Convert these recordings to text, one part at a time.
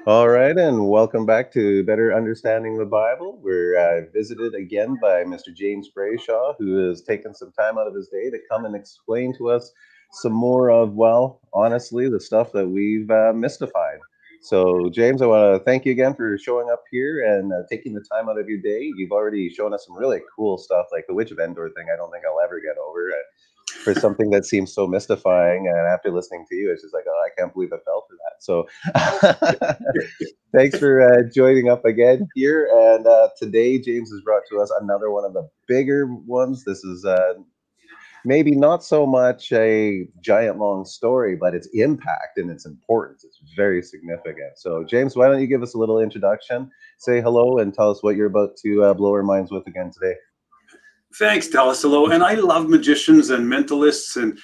All right, and welcome back to Better Understanding the Bible. We're visited again by Mr. James Brayshaw, who has taken some time out of his day to come and explain to us some more of, well, honestly, the stuff that we've mystified. So, James, I want to thank you again for showing up here and taking the time out of your day. You've already shown us some really cool stuff, like the Witch of Endor thing. I don't think I'll ever get over it for something that seems so mystifying. And after listening to you, it's just like, oh, I can't believe I fell for that. So thanks for joining up again here. And today, James has brought to us another one of the bigger ones. This is maybe not so much a giant long story, but its impact and its importance is very significant. So, James, why don't you give us a little introduction, say hello, and tell us what you're about to blow our minds with again today? Thanks, Delasolo. And I love magicians and mentalists and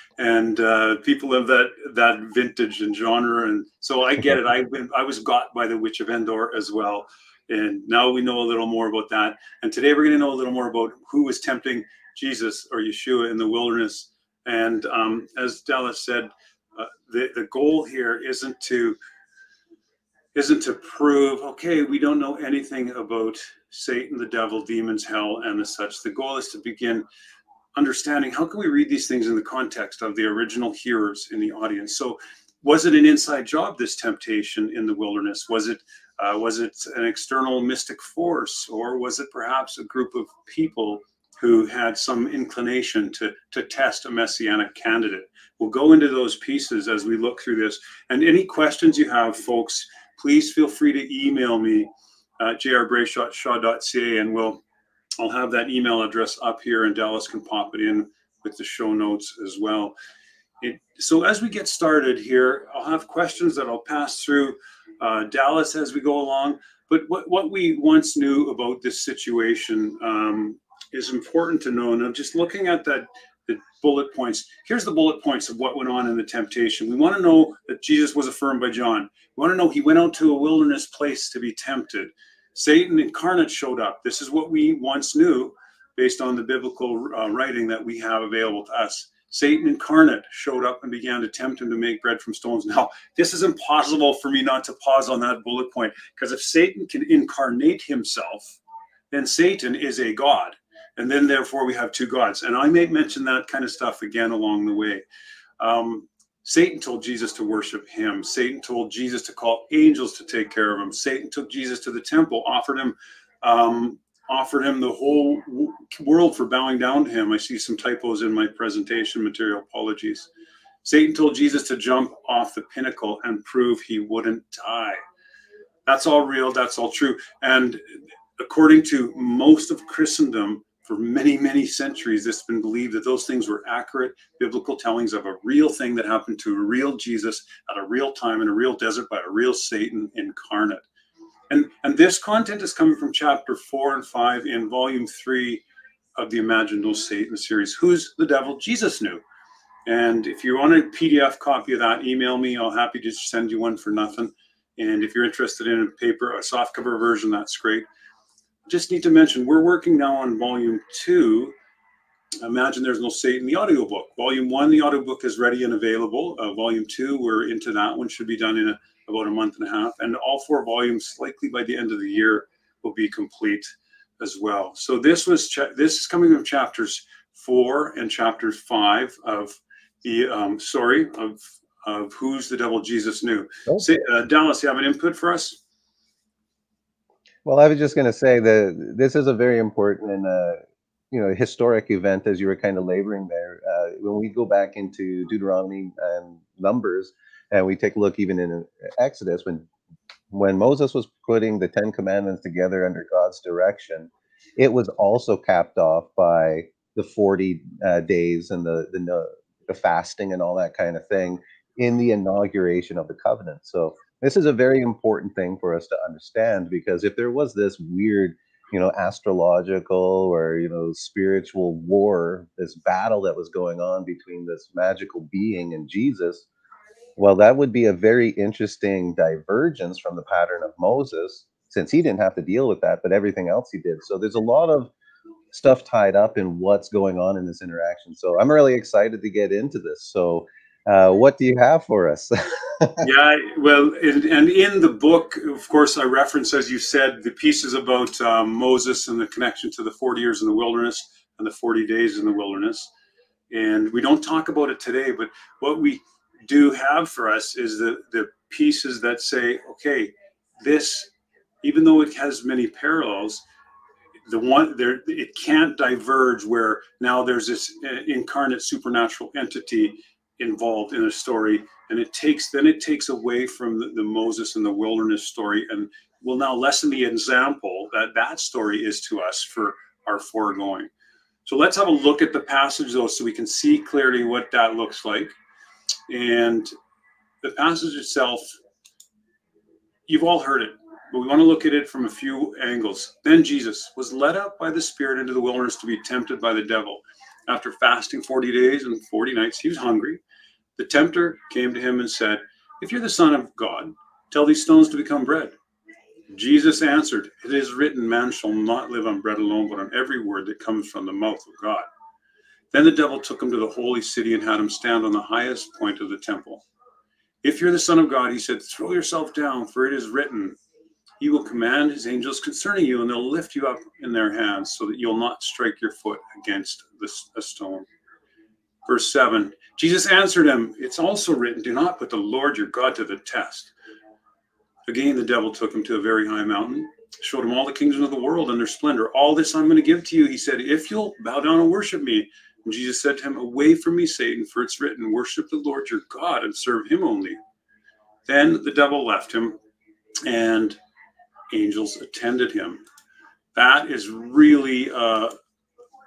people of that vintage and genre. And so I get it. I was got by the Witch of Endor as well. And now we know a little more about that. And today we're going to know a little more about who was tempting Jesus or Yeshua in the wilderness. And as Dallas said, the goal here isn't to prove, okay, we don't know anything about Satan, the devil, demons, hell, and the such. The goal is to begin understanding how can we read these things in the context of the original hearers in the audience. So was it an inside job, this temptation in the wilderness? Was it an external mystic force, or was it perhaps a group of people who had some inclination to test a messianic candidate? We'll go into those pieces as we look through this. And any questions you have, folks, please feel free to email me at jrbrayshaw.ca, and I'll have that email address up here, and Dallas can pop it in with the show notes as well. So as we get started here, I'll have questions that I'll pass through Dallas as we go along. But what we once knew about this situation is important to know. And I'm just looking at the bullet points. Here's the bullet points of what went on in the temptation. We want to know that Jesus was affirmed by John. We want to know he went out to a wilderness place to be tempted. Satan incarnate showed up. This is what we once knew based on the biblical writing that we have available to us. Satan incarnate showed up and began to tempt him to make bread from stones. Now, this is impossible for me not to pause on that bullet point, because if Satan can incarnate himself, then Satan is a god. And then therefore we have two gods. And I may mention that kind of stuff again along the way. Satan told Jesus to worship him. Satan told Jesus to call angels to take care of him. Satan took Jesus to the temple, offered him the whole world for bowing down to him. I see some typos in my presentation material. Apologies. Satan told Jesus to jump off the pinnacle and prove he wouldn't die. That's all real. That's all true. And according to most of Christendom, for many, many centuries, it's been believed that those things were accurate biblical tellings of a real thing that happened to a real Jesus at a real time in a real desert by a real Satan incarnate. And this content is coming from chapter 4 and 5 in volume 3 of the Imagine No Satan series. Who's the devil Jesus knew? And if you want a PDF copy of that, email me. I'll happy to send you one for nothing. And if you're interested in a paper, a softcover version, that's great. Just need to mention, we're working now on volume 2, Imagine There's No Satan, the audiobook. Volume 1, the audiobook is ready and available. Volume 2, we're into that one, should be done in about a month and a half. And all 4 volumes, likely by the end of the year, will be complete as well. So this is coming from chapters 4 and chapter 5 of the of Who's the Devil Jesus Knew. Okay. Dallas, you have an input for us? Well, I was just going to say that this is a very important and historic event, as you were kind of laboring there. When we go back into Deuteronomy and Numbers, and we take a look even in Exodus, when Moses was putting the Ten Commandments together under God's direction, it was also capped off by the 40 days and the fasting and all that kind of thing in the inauguration of the covenant. So this is a very important thing for us to understand, because if there was this weird, astrological or, spiritual war, this battle that was going on between this magical being and Jesus, well, that would be a very interesting divergence from the pattern of Moses, since he didn't have to deal with that, but everything else he did. So there's a lot of stuff tied up in what's going on in this interaction. So I'm really excited to get into this. So, what do you have for us? Yeah, well, and in the book, of course, I reference, as you said, the pieces about Moses and the connection to the 40 years in the wilderness and the 40 days in the wilderness. And we don't talk about it today, but what we do have for us is the pieces that say, okay, this, even though it has many parallels, the one there, it can't diverge where now there's this incarnate supernatural entity involved in a story, and it takes away from the Moses and the wilderness story, and will now lessen the example that that story is to us for our foregoing. So let's have a look at the passage though, so we can see clearly what that looks like. And the passage itself, you've all heard it, but we want to look at it from a few angles. Then Jesus was led up by the Spirit into the wilderness to be tempted by the devil. After fasting 40 days and 40 nights, he was hungry. The tempter came to him and said, "If you're the Son of God, tell these stones to become bread." Jesus answered, "It is written, man shall not live on bread alone, but on every word that comes from the mouth of God." Then the devil took him to the holy city and had him stand on the highest point of the temple. "If you're the Son of God," he said, "throw yourself down, for it is written, he will command his angels concerning you, and they'll lift you up in their hands so that you'll not strike your foot against a stone." Verse 7, Jesus answered him, "It's also written, do not put the Lord your God to the test." Again, the devil took him to a very high mountain, showed him all the kingdoms of the world and their splendor. "All this I'm going to give to you," he said, "if you'll bow down and worship me." And Jesus said to him, "Away from me, Satan, for it's written, worship the Lord your God and serve him only." Then the devil left him, and angels attended him. That is really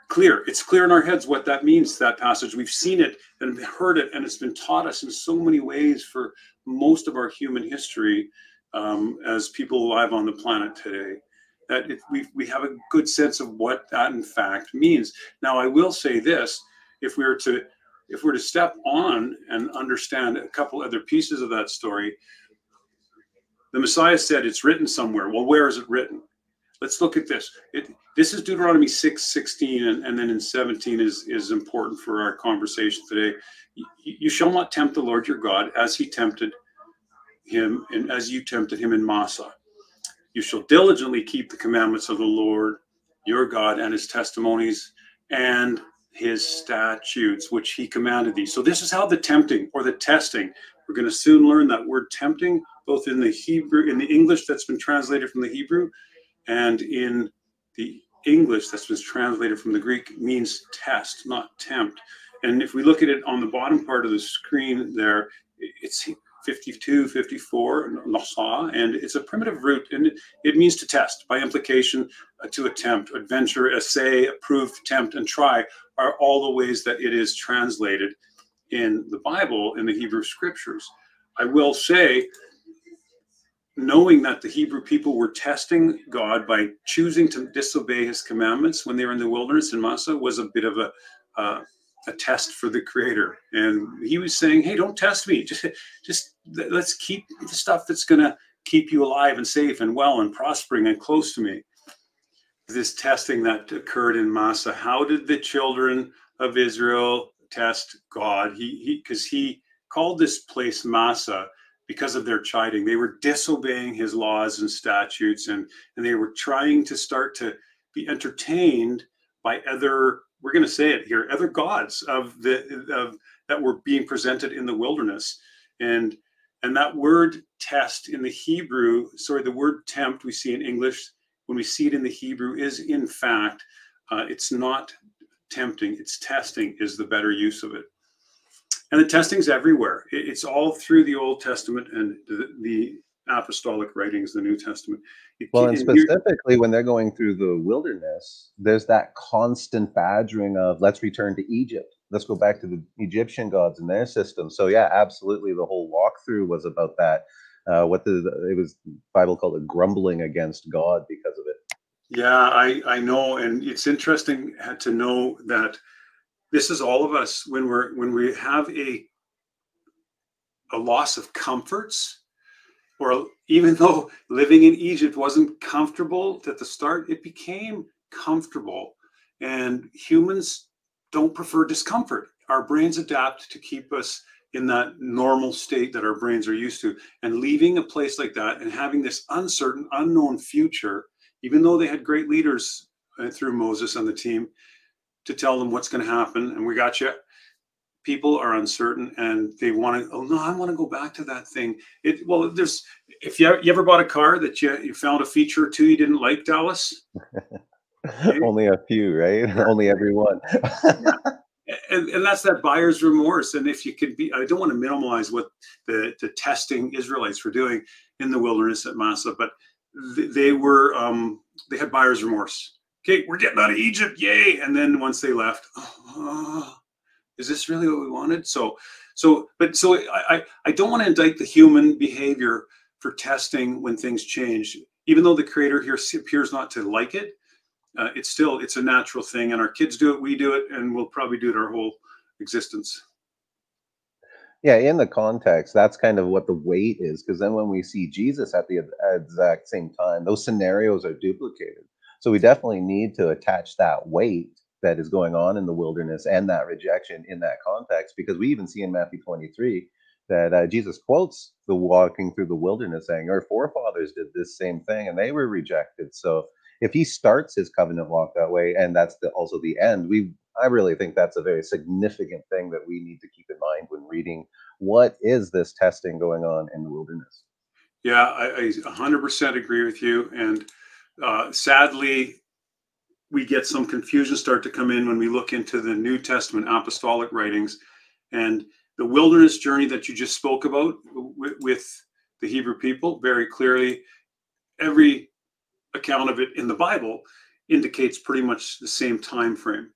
clear. It's clear in our heads what that means, that passage. We've seen it and heard it, and it's been taught us in so many ways for most of our human history as people alive on the planet today, that we have a good sense of what that in fact means. Now, I will say this: if we were to step on and understand a couple other pieces of that story, the Messiah said it's written somewhere. Well, where is it written? Let's look at this. This is Deuteronomy 6:16, and then in 17 is important for our conversation today. You shall not tempt the Lord your God as he tempted him, and as you tempted him in Massah. You shall diligently keep the commandments of the Lord your God and his testimonies and his statutes, which he commanded thee. So this is how the tempting or the testing, we're going to soon learn that word tempting, both in the Hebrew, in the English that's been translated from the Hebrew, and in the English that's been translated from the Greek, means test, not tempt. And if we look at it on the bottom part of the screen there, it's 52, 54, nasa, and it's a primitive root, and it means to test, by implication, to attempt, adventure, essay, approve, tempt, and try are all the ways that it is translated in the Bible, in the Hebrew scriptures. I will say, knowing that the Hebrew people were testing God by choosing to disobey his commandments when they were in the wilderness in Massah was a bit of a test for the Creator. And he was saying, hey, don't test me. Just let's keep the stuff that's going to keep you alive and safe and well and prospering and close to me. This testing that occurred in Massah, how did the children of Israel test God? Because he called this place Massah because of their chiding. They were disobeying his laws and statutes, and they were trying to start to be entertained by other, we're going to say it here, other gods that were being presented in the wilderness. And that word test in the Hebrew, the word tempt we see in English, when we see it in the Hebrew, is in fact, it's not tempting, it's testing is the better use of it. And the testing's everywhere. It's all through the Old Testament and the apostolic writings, the New Testament. Well, and specifically when they're going through the wilderness, there's that constant badgering of, let's return to Egypt. Let's go back to the Egyptian gods and their system. So yeah, absolutely. The whole walkthrough was about that. It was Bible called it grumbling against God because of it. Yeah, I know. And it's interesting to know that this is all of us when we have a loss of comforts, or even though living in Egypt wasn't comfortable at the start, it became comfortable. And humans don't prefer discomfort. Our brains adapt to keep us in that normal state that our brains are used to, and leaving a place like that and having this uncertain, unknown future, even though they had great leaders through Moses and the team to tell them what's going to happen. And we got you. People are uncertain and they want to, oh no, I want to go back to that thing. Well, there's, if you ever bought a car that you found a feature or two you didn't like, Dallas. Okay? Only a few, right? Only every one. Yeah. And that's that buyer's remorse. And if you could be, I don't want to minimize what the testing Israelites were doing in the wilderness at Massa, but they were, they had buyer's remorse. Okay, we're getting out of Egypt, yay! And then once they left, oh, is this really what we wanted? I don't want to indict the human behavior for testing when things change, even though the Creator here appears not to like it. It's a natural thing, and our kids do it, we do it, and we'll probably do it our whole existence. Yeah, in the context, that's kind of what the weight is, because then when we see Jesus at the exact same time, those scenarios are duplicated. So we definitely need to attach that weight that is going on in the wilderness and that rejection in that context, because we even see in Matthew 23 that Jesus quotes the walking through the wilderness, saying, "Our forefathers did this same thing, and they were rejected." So if he starts his covenant walk that way, and that's also the end, I really think that's a very significant thing that we need to keep in mind when reading what is this testing going on in the wilderness. Yeah, I 100% agree with you. And sadly, we get some confusion start to come in when we look into the New Testament apostolic writings, and the wilderness journey that you just spoke about with the Hebrew people. Very clearly, every account of it in the Bible indicates pretty much the same time frame.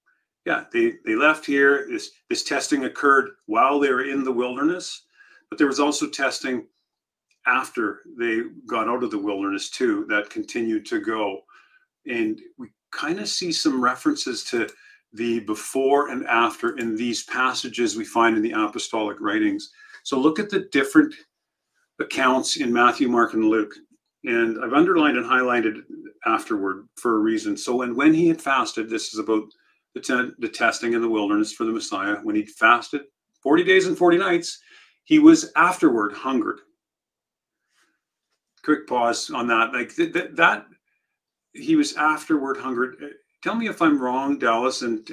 Yeah, they left here. This testing occurred while they were in the wilderness, but there was also testing after they got out of the wilderness too that continued to go. And we kind of see some references to the before and after in these passages we find in the apostolic writings. So look at the different accounts in Matthew, Mark, and Luke. And I've underlined and highlighted afterward for a reason. So when he had fasted, this is about the testing in the wilderness for the Messiah. When he fasted 40 days and 40 nights, he was afterward hungered. Quick pause on that. Like that he was afterward hungered. Tell me if I'm wrong, Dallas, and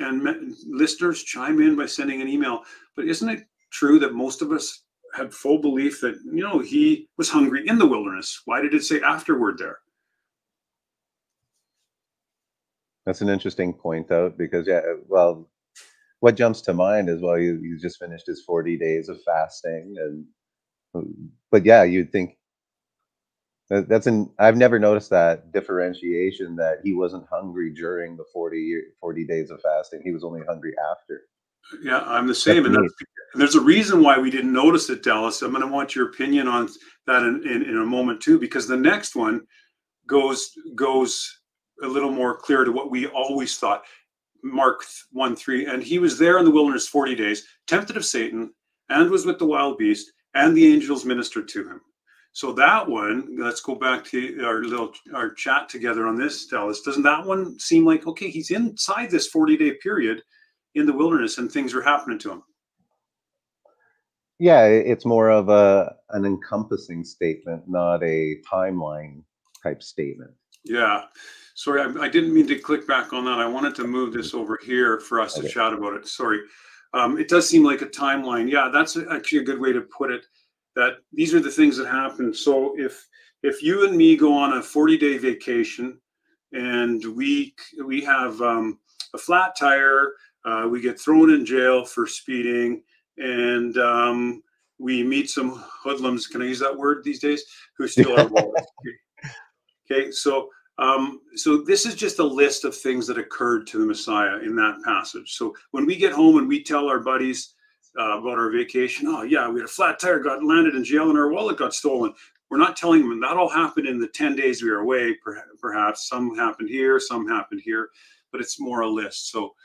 listeners chime in by sending an email. But isn't it true that most of us had full belief that, he was hungry in the wilderness? Why did it say afterward there? That's an interesting point out, because, yeah, well, what jumps to mind is, well, he's just finished his 40 days of fasting, but yeah, you'd think I've never noticed that differentiation, that he wasn't hungry during the 40 days of fasting. He was only hungry after. Yeah, I'm the same, That's and neat. there's a reason why we didn't notice it, Dallas. I'm going to want your opinion on that in a moment too, because the next one goes a little more clear to what we always thought. Mark 1:3, and he was there in the wilderness 40 days, tempted of Satan, and was with the wild beast, and the angels ministered to him. So that one, let's go back to our chat together on this, Dallas. Doesn't that one seem like, okay, he's inside this 40-day period in the wilderness and things are happening to him? Yeah, it's more of an encompassing statement, not a timeline type statement. Yeah. Sorry, I didn't mean to click back on that. I wanted to move this over here for us to Okay. chat about it. Sorry. It does seem like a timeline. Yeah, that's actually a good way to put it, that these are the things that happen. So if you and me go on a 40-day vacation and we have a flat tire, we get thrown in jail for speeding, and we meet some hoodlums. Can I use that word these days? Who steal our wallets. Okay, so this is just a list of things that occurred to the Messiah in that passage. So when we get home and we tell our buddies about our vacation, oh yeah, we had a flat tire, got landed in jail, and our wallet got stolen. We're not telling them that all happened in the 10 days we were away. Perhaps some happened here, some happened here, but it's more a list. So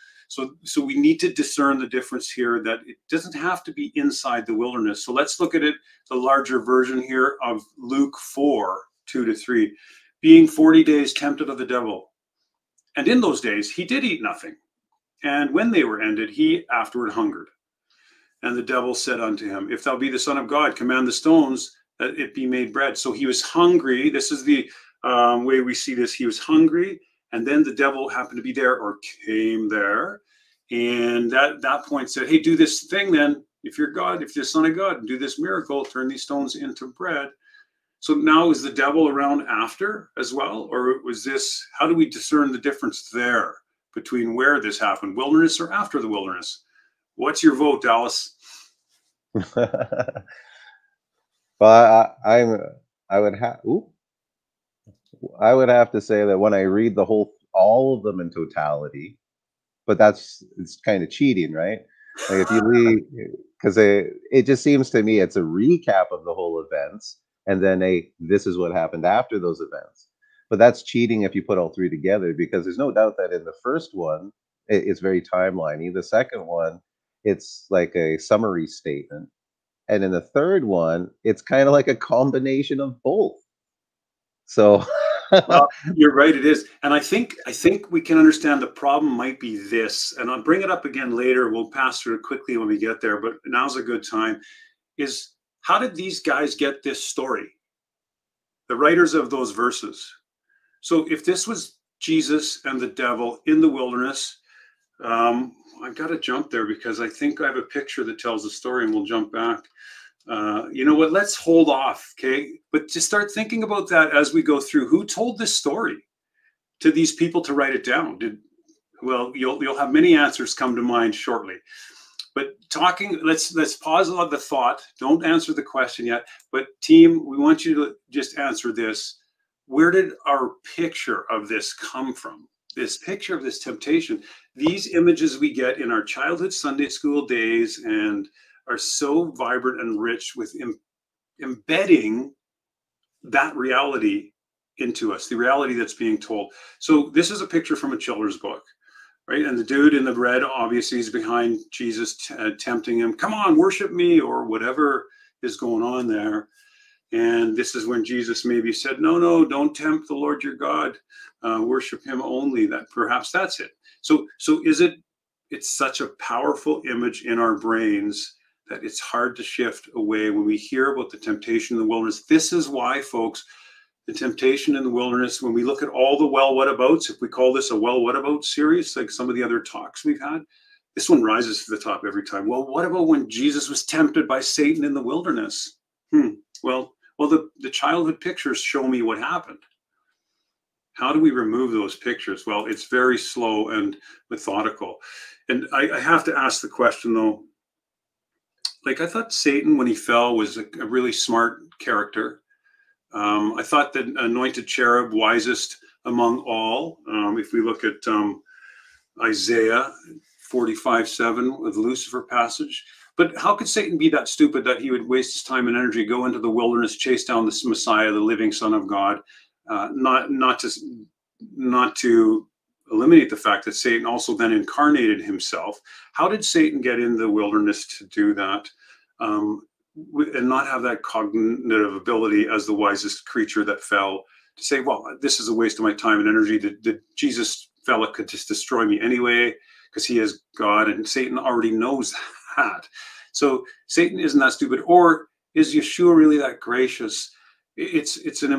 we need to discern the difference here, that it doesn't have to be inside the wilderness. So let's look at it, the larger version here of Luke 4:2-3. Being 40 days tempted of the devil. And in those days, he did eat nothing. And when they were ended, he afterward hungered. And the devil said unto him, If thou be the Son of God, command the stones that it be made bread. So he was hungry. This is the way we see this. He was hungry, and then the devil happened to be there, or came there, and that point said, hey, do this thing then. If you're God, if you're the Son of God, do this miracle, turn these stones into bread. So now is the devil around after as well? Or was this, how do we discern the difference there between where this happened, wilderness or after the wilderness? What's your vote, Dallas? Well, I would have I would have to say that when I read all of them in totality, but it's kind of cheating, right? Like if you read, because it just seems to me it's a recap of the whole events, and then this is what happened after those events. But that's cheating if you put all three together, because there's no doubt that in the first one, it's very timeliney. The second one, it's like a summary statement. And in the third one, it's kind of like a combination of both. So Well, you're right, it is. And I think we can understand the problem might be this, and I'll bring it up again later. We'll pass through it quickly when we get there, but now's a good time. Is how did these guys get this story? The writers of those verses. So if this was Jesus and the devil in the wilderness, I've got to jump there because I think I have a picture that tells the story, and we'll jump back. You know what? Let's hold off, okay? But just start thinking about that as we go through. Who told this story to these people to write it down? Well, you'll have many answers come to mind shortly. But let's pause on the thought. Don't answer the question yet. But team, we want you to just answer this. Where did our picture of this come from? This picture of this temptation, these images we get in our childhood Sunday school days and are so vibrant and rich with embedding that reality into us, the reality that's being told. So this is a picture from a children's book, right? And the dude in the red, obviously, is behind Jesus, tempting him, come on, worship me, or whatever is going on there. And this is when Jesus maybe said, no, don't tempt the Lord your God. Worship him only. That perhaps that's it. So it's such a powerful image in our brains that it's hard to shift away when we hear about the temptation in the wilderness. This is why, folks, the temptation in the wilderness, when we look at all the well whatabouts, if we call this a well whatabout series, like some of the other talks we've had, this one rises to the top every time. Well, what about when Jesus was tempted by Satan in the wilderness? Well, the childhood pictures show me what happened. How do we remove those pictures? Well, it's very slow and methodical. And I have to ask the question, though. Like, I thought Satan, when he fell, was a really smart character. I thought that anointed cherub, wisest among all. If we look at Isaiah 45:7 with the Lucifer passage. But how could Satan be that stupid that he would waste his time and energy, go into the wilderness, chase down the Messiah, the living Son of God, not to eliminate the fact that Satan also then incarnated himself? How did Satan get in the wilderness to do that, and not have that cognitive ability as the wisest creature that fell to say, well, this is a waste of my time and energy. The Jesus fella could just destroy me anyway because he is God, and Satan already knows that. So Satan isn't that stupid. Or is Yeshua really that gracious? It's an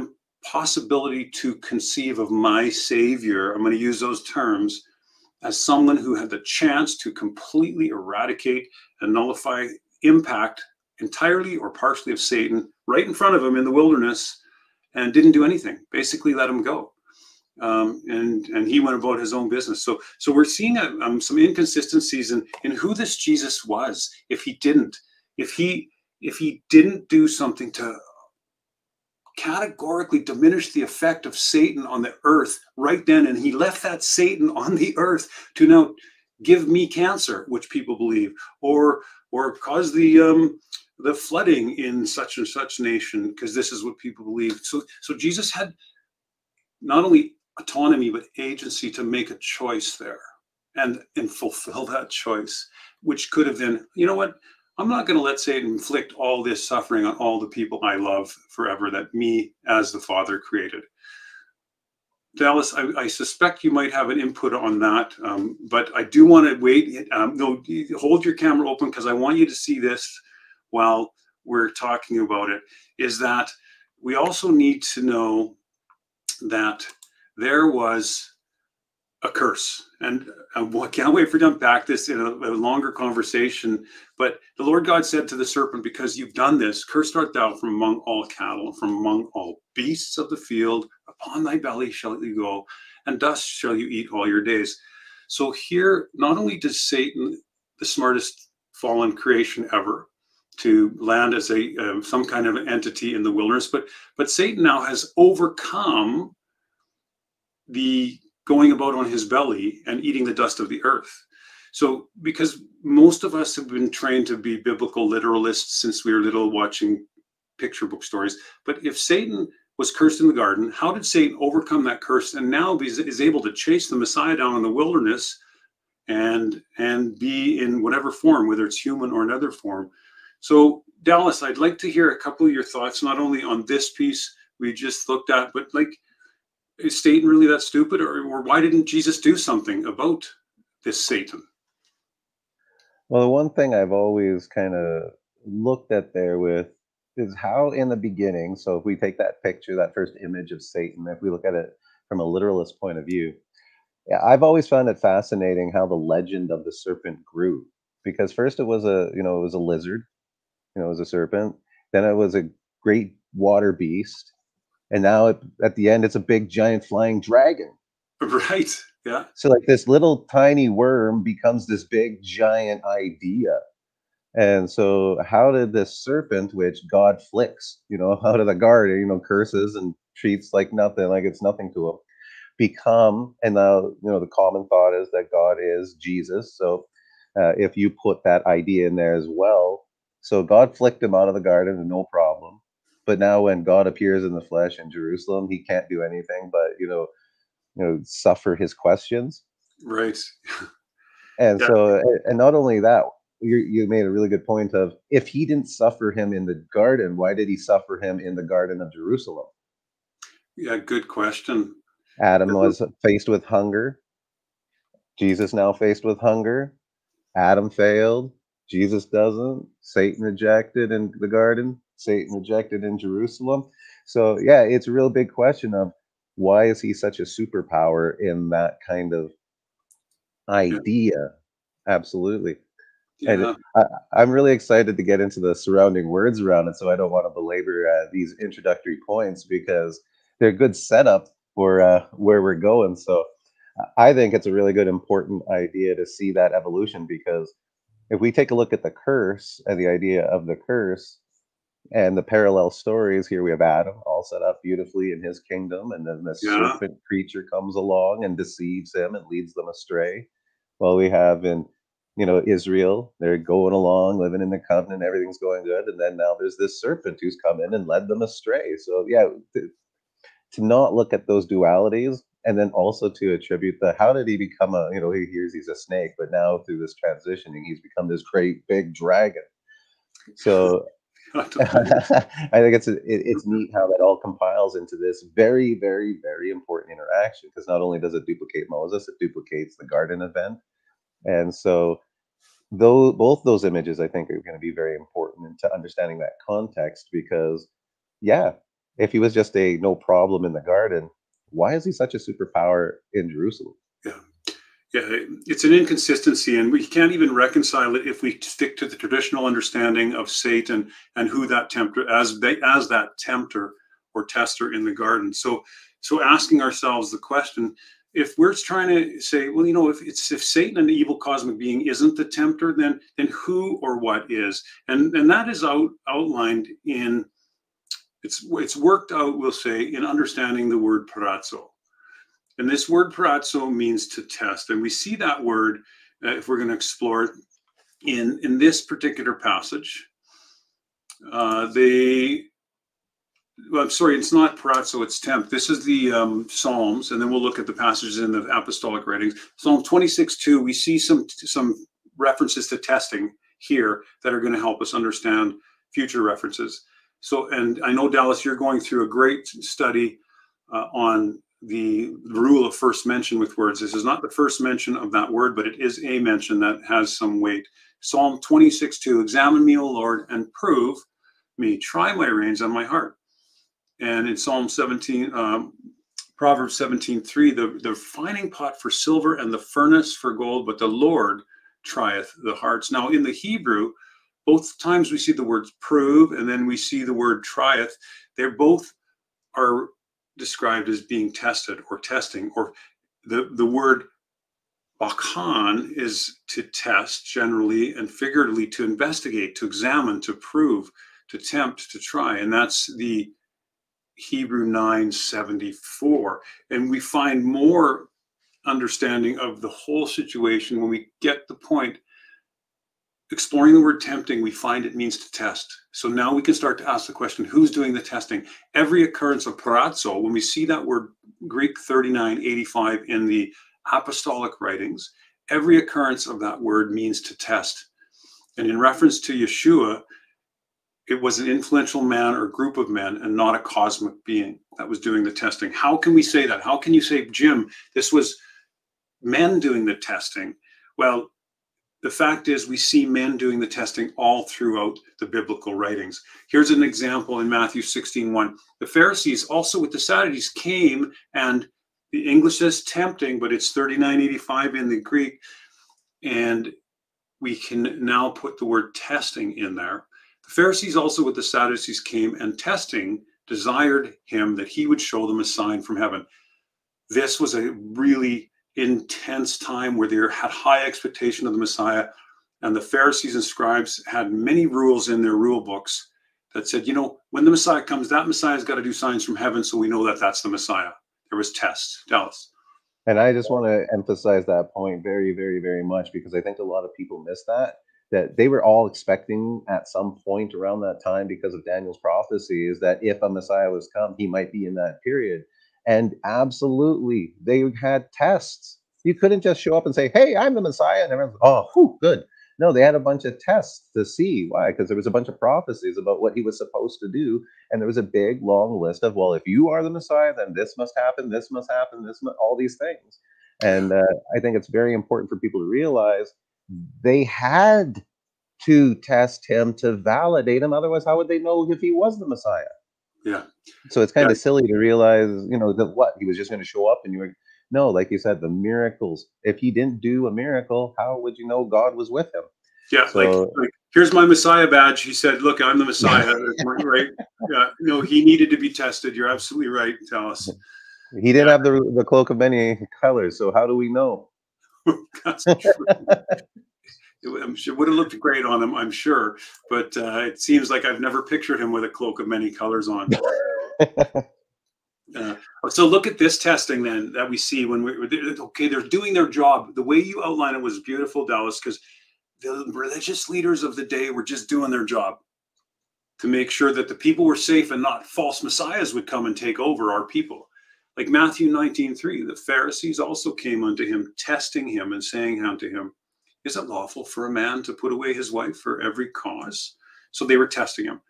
impossibility to conceive of my Savior, I'm going to use those terms, as someone who had the chance to completely eradicate and nullify, impact entirely or partially of Satan right in front of him in the wilderness, and didn't do anything, basically let him go. And he went about his own business. So we're seeing some inconsistencies in who this Jesus was. If he didn't do something to categorically diminish the effect of Satan on the earth right then, and he left that Satan on the earth to now give me cancer, which people believe, or cause the flooding in such and such nation, because this is what people believe. So Jesus had not only autonomy but agency to make a choice there and fulfill that choice, which could have been, you know what, I'm not going to let Satan inflict all this suffering on all the people I love forever that me as the Father created. Dallas, I suspect you might have an input on that, but I do want to wait. No, hold your camera open because I want you to see this while we're talking about it. Is that we also need to know that there was a curse, and I can't wait for you to unpack this in a longer conversation. But the Lord God said to the serpent, because you've done this, cursed art thou from among all cattle, from among all beasts of the field. Upon thy belly shall you go, and dust shall you eat all your days. So here, not only does Satan, the smartest fallen creation ever, to land as a some kind of entity in the wilderness, but Satan now has overcome the going about on his belly and eating the dust of the earth. So, because most of us have been trained to be biblical literalists since we were little, watching picture book stories. But if Satan was cursed in the garden, how did Satan overcome that curse and now is able to chase the Messiah down in the wilderness and be in whatever form, whether it's human or another form? So, Dallas, I'd like to hear a couple of your thoughts, not only on this piece we just looked at, but like, is Satan really that stupid, or why didn't Jesus do something about this Satan? Well, the one thing I've always kind of looked at there with is how in the beginning, so if we take that picture, that first image of Satan, if we look at it from a literalist point of view, yeah, I've always found it fascinating how the legend of the serpent grew. Because first it was it was a lizard, it was a serpent. Then it was a great water beast, and now at the end it's a big giant flying dragon. Right? Yeah. So like this little tiny worm becomes this big giant idea. And so how did this serpent, which God flicks, out of the garden, curses and treats like nothing, like it's nothing to him, become, and now, the common thought is that God is Jesus. So if you put that idea in there as well, so God flicked him out of the garden and no problem. But now when God appears in the flesh in Jerusalem, he can't do anything but, suffer his questions. Right. And Yeah. so, and not only that, you made a really good point of, if he didn't suffer him in the garden, why did he suffer him in the Garden of Jerusalem? Yeah. Good question. Adam was faced with hunger. Jesus now faced with hunger. Adam failed. Jesus doesn't. Satan rejected in the garden. Satan rejected in Jerusalem. So yeah, it's a real big question of, why is he such a superpower in that kind of Yeah. idea? Absolutely. And Yeah. I'm really excited to get into the surrounding words around it, so I don't want to belabor these introductory points because they're good setup for where we're going. So I think it's a really good, important idea to see that evolution, because if we take a look at the curse and the idea of the curse and the parallel stories, here we have Adam all set up beautifully in his kingdom, and then the Yeah. serpent creature comes along and deceives him and leads them astray. Well, we have in Israel, they're going along, living in the covenant, everything's going good, and then now there's this serpent who's come in and led them astray. So yeah, to not look at those dualities, and then also to attribute the, how did he become a, he hears he's a snake, but now through this transitioning he's become this great big dragon. So I think it's neat how that all compiles into this very, very, very important interaction, because not only does it duplicate Moses, it duplicates the garden event. And so though both those images, I think, are going to be very important into understanding that context, because yeah, if he was just a no problem in the garden, why is he such a superpower in Jerusalem? Yeah. Yeah. It's an inconsistency, and we can't even reconcile it if we stick to the traditional understanding of Satan and who that tempter as that tempter or tester in the garden. So asking ourselves the question, if we're trying to say, well, if Satan, an evil cosmic being, isn't the tempter, then who or what is? And that is outlined in, it's worked out, we'll say, in understanding the word parazzo. And this word parazzo means to test. And we see that word, if we're going to explore it, in this particular passage. I'm sorry, it's not parazzo, it's tempt. This is the Psalms, and then we'll look at the passages in the apostolic writings. Psalm 26:2, we see some references to testing here that are going to help us understand future references. So, and I know, Dallas, you're going through a great study on the rule of first mention with words. This is not the first mention of that word, but it is a mention that has some weight. Psalm 26:2, examine me, O Lord, and prove me. Try my reins and my heart. And in Psalm 17, Proverbs 17:3, the refining pot for silver and the furnace for gold, but the Lord trieth the hearts. Now, in the Hebrew, both times we see the words prove and then we see the word trieth. They're both are described as being tested or testing, or the word bakan is to test generally and figuratively, to investigate, to examine, to prove, to tempt, to try. And that's the Hebrew 9:74. And we find more understanding of the whole situation when we get the point. Exploring the word tempting, we find it means to test. So now we can start to ask the question, who's doing the testing? Every occurrence of parazzo, when we see that word Greek 3985 in the apostolic writings, every occurrence of that word means to test. And in reference to Yeshua, it was an influential man or group of men and not a cosmic being that was doing the testing. How can we say that? How can you say, Jim, this was men doing the testing? Well, the fact is, we see men doing the testing all throughout the biblical writings. Here's an example in Matthew 16:1. The Pharisees also with the Sadducees came, and the English says tempting, but it's 3985 in the Greek. And we can now put the word testing in there. The Pharisees also with the Sadducees came, and testing desired him that he would show them a sign from heaven. This was a really intense time where they had high expectation of the Messiah, and the Pharisees and scribes had many rules in their rule books that said, you know, when the Messiah comes, that Messiah's got to do signs from heaven, so we know that that's the Messiah. There was tests. Dallas. And I just want to emphasize that point very, very, very much, because I think a lot of people miss that they were all expecting at some point around that time, because of Daniel's prophecy, is that if a Messiah was come, he might be in that period. And absolutely, they had tests. You couldn't just show up and say, hey, I'm the Messiah. And everyone's, oh, whew, good. No, they had a bunch of tests to see. Why? Because there was a bunch of prophecies about what he was supposed to do. And there was a big, long list of, well, if you are the Messiah, then this must happen, all these things. And I think it's very important for people to realize they had to test him to validate him. Otherwise, how would they know if he was the Messiah? Yeah. So it's kind Yeah. of silly to realize, that what he was just going to show up and you were, no, like you said, the miracles. If he didn't do a miracle, how would you know God was with him? Yeah, so, like here's my Messiah badge. He said, "Look, I'm the Messiah." Right? Yeah. No, he needed to be tested. You're absolutely right, Dallas. He didn't Yeah. have the cloak of many colors, so how do we know? That's true. It would have looked great on him, I'm sure, but it seems like I've never pictured him with a cloak of many colors on. So look at this testing then that we see when they're doing their job. The way you outline it was beautiful, Dallas, because the religious leaders of the day were just doing their job to make sure that the people were safe and not false messiahs would come and take over our people. Like Matthew 19:3, the Pharisees also came unto him, testing him and saying unto him, is it lawful for a man to put away his wife for every cause? So they were testing him.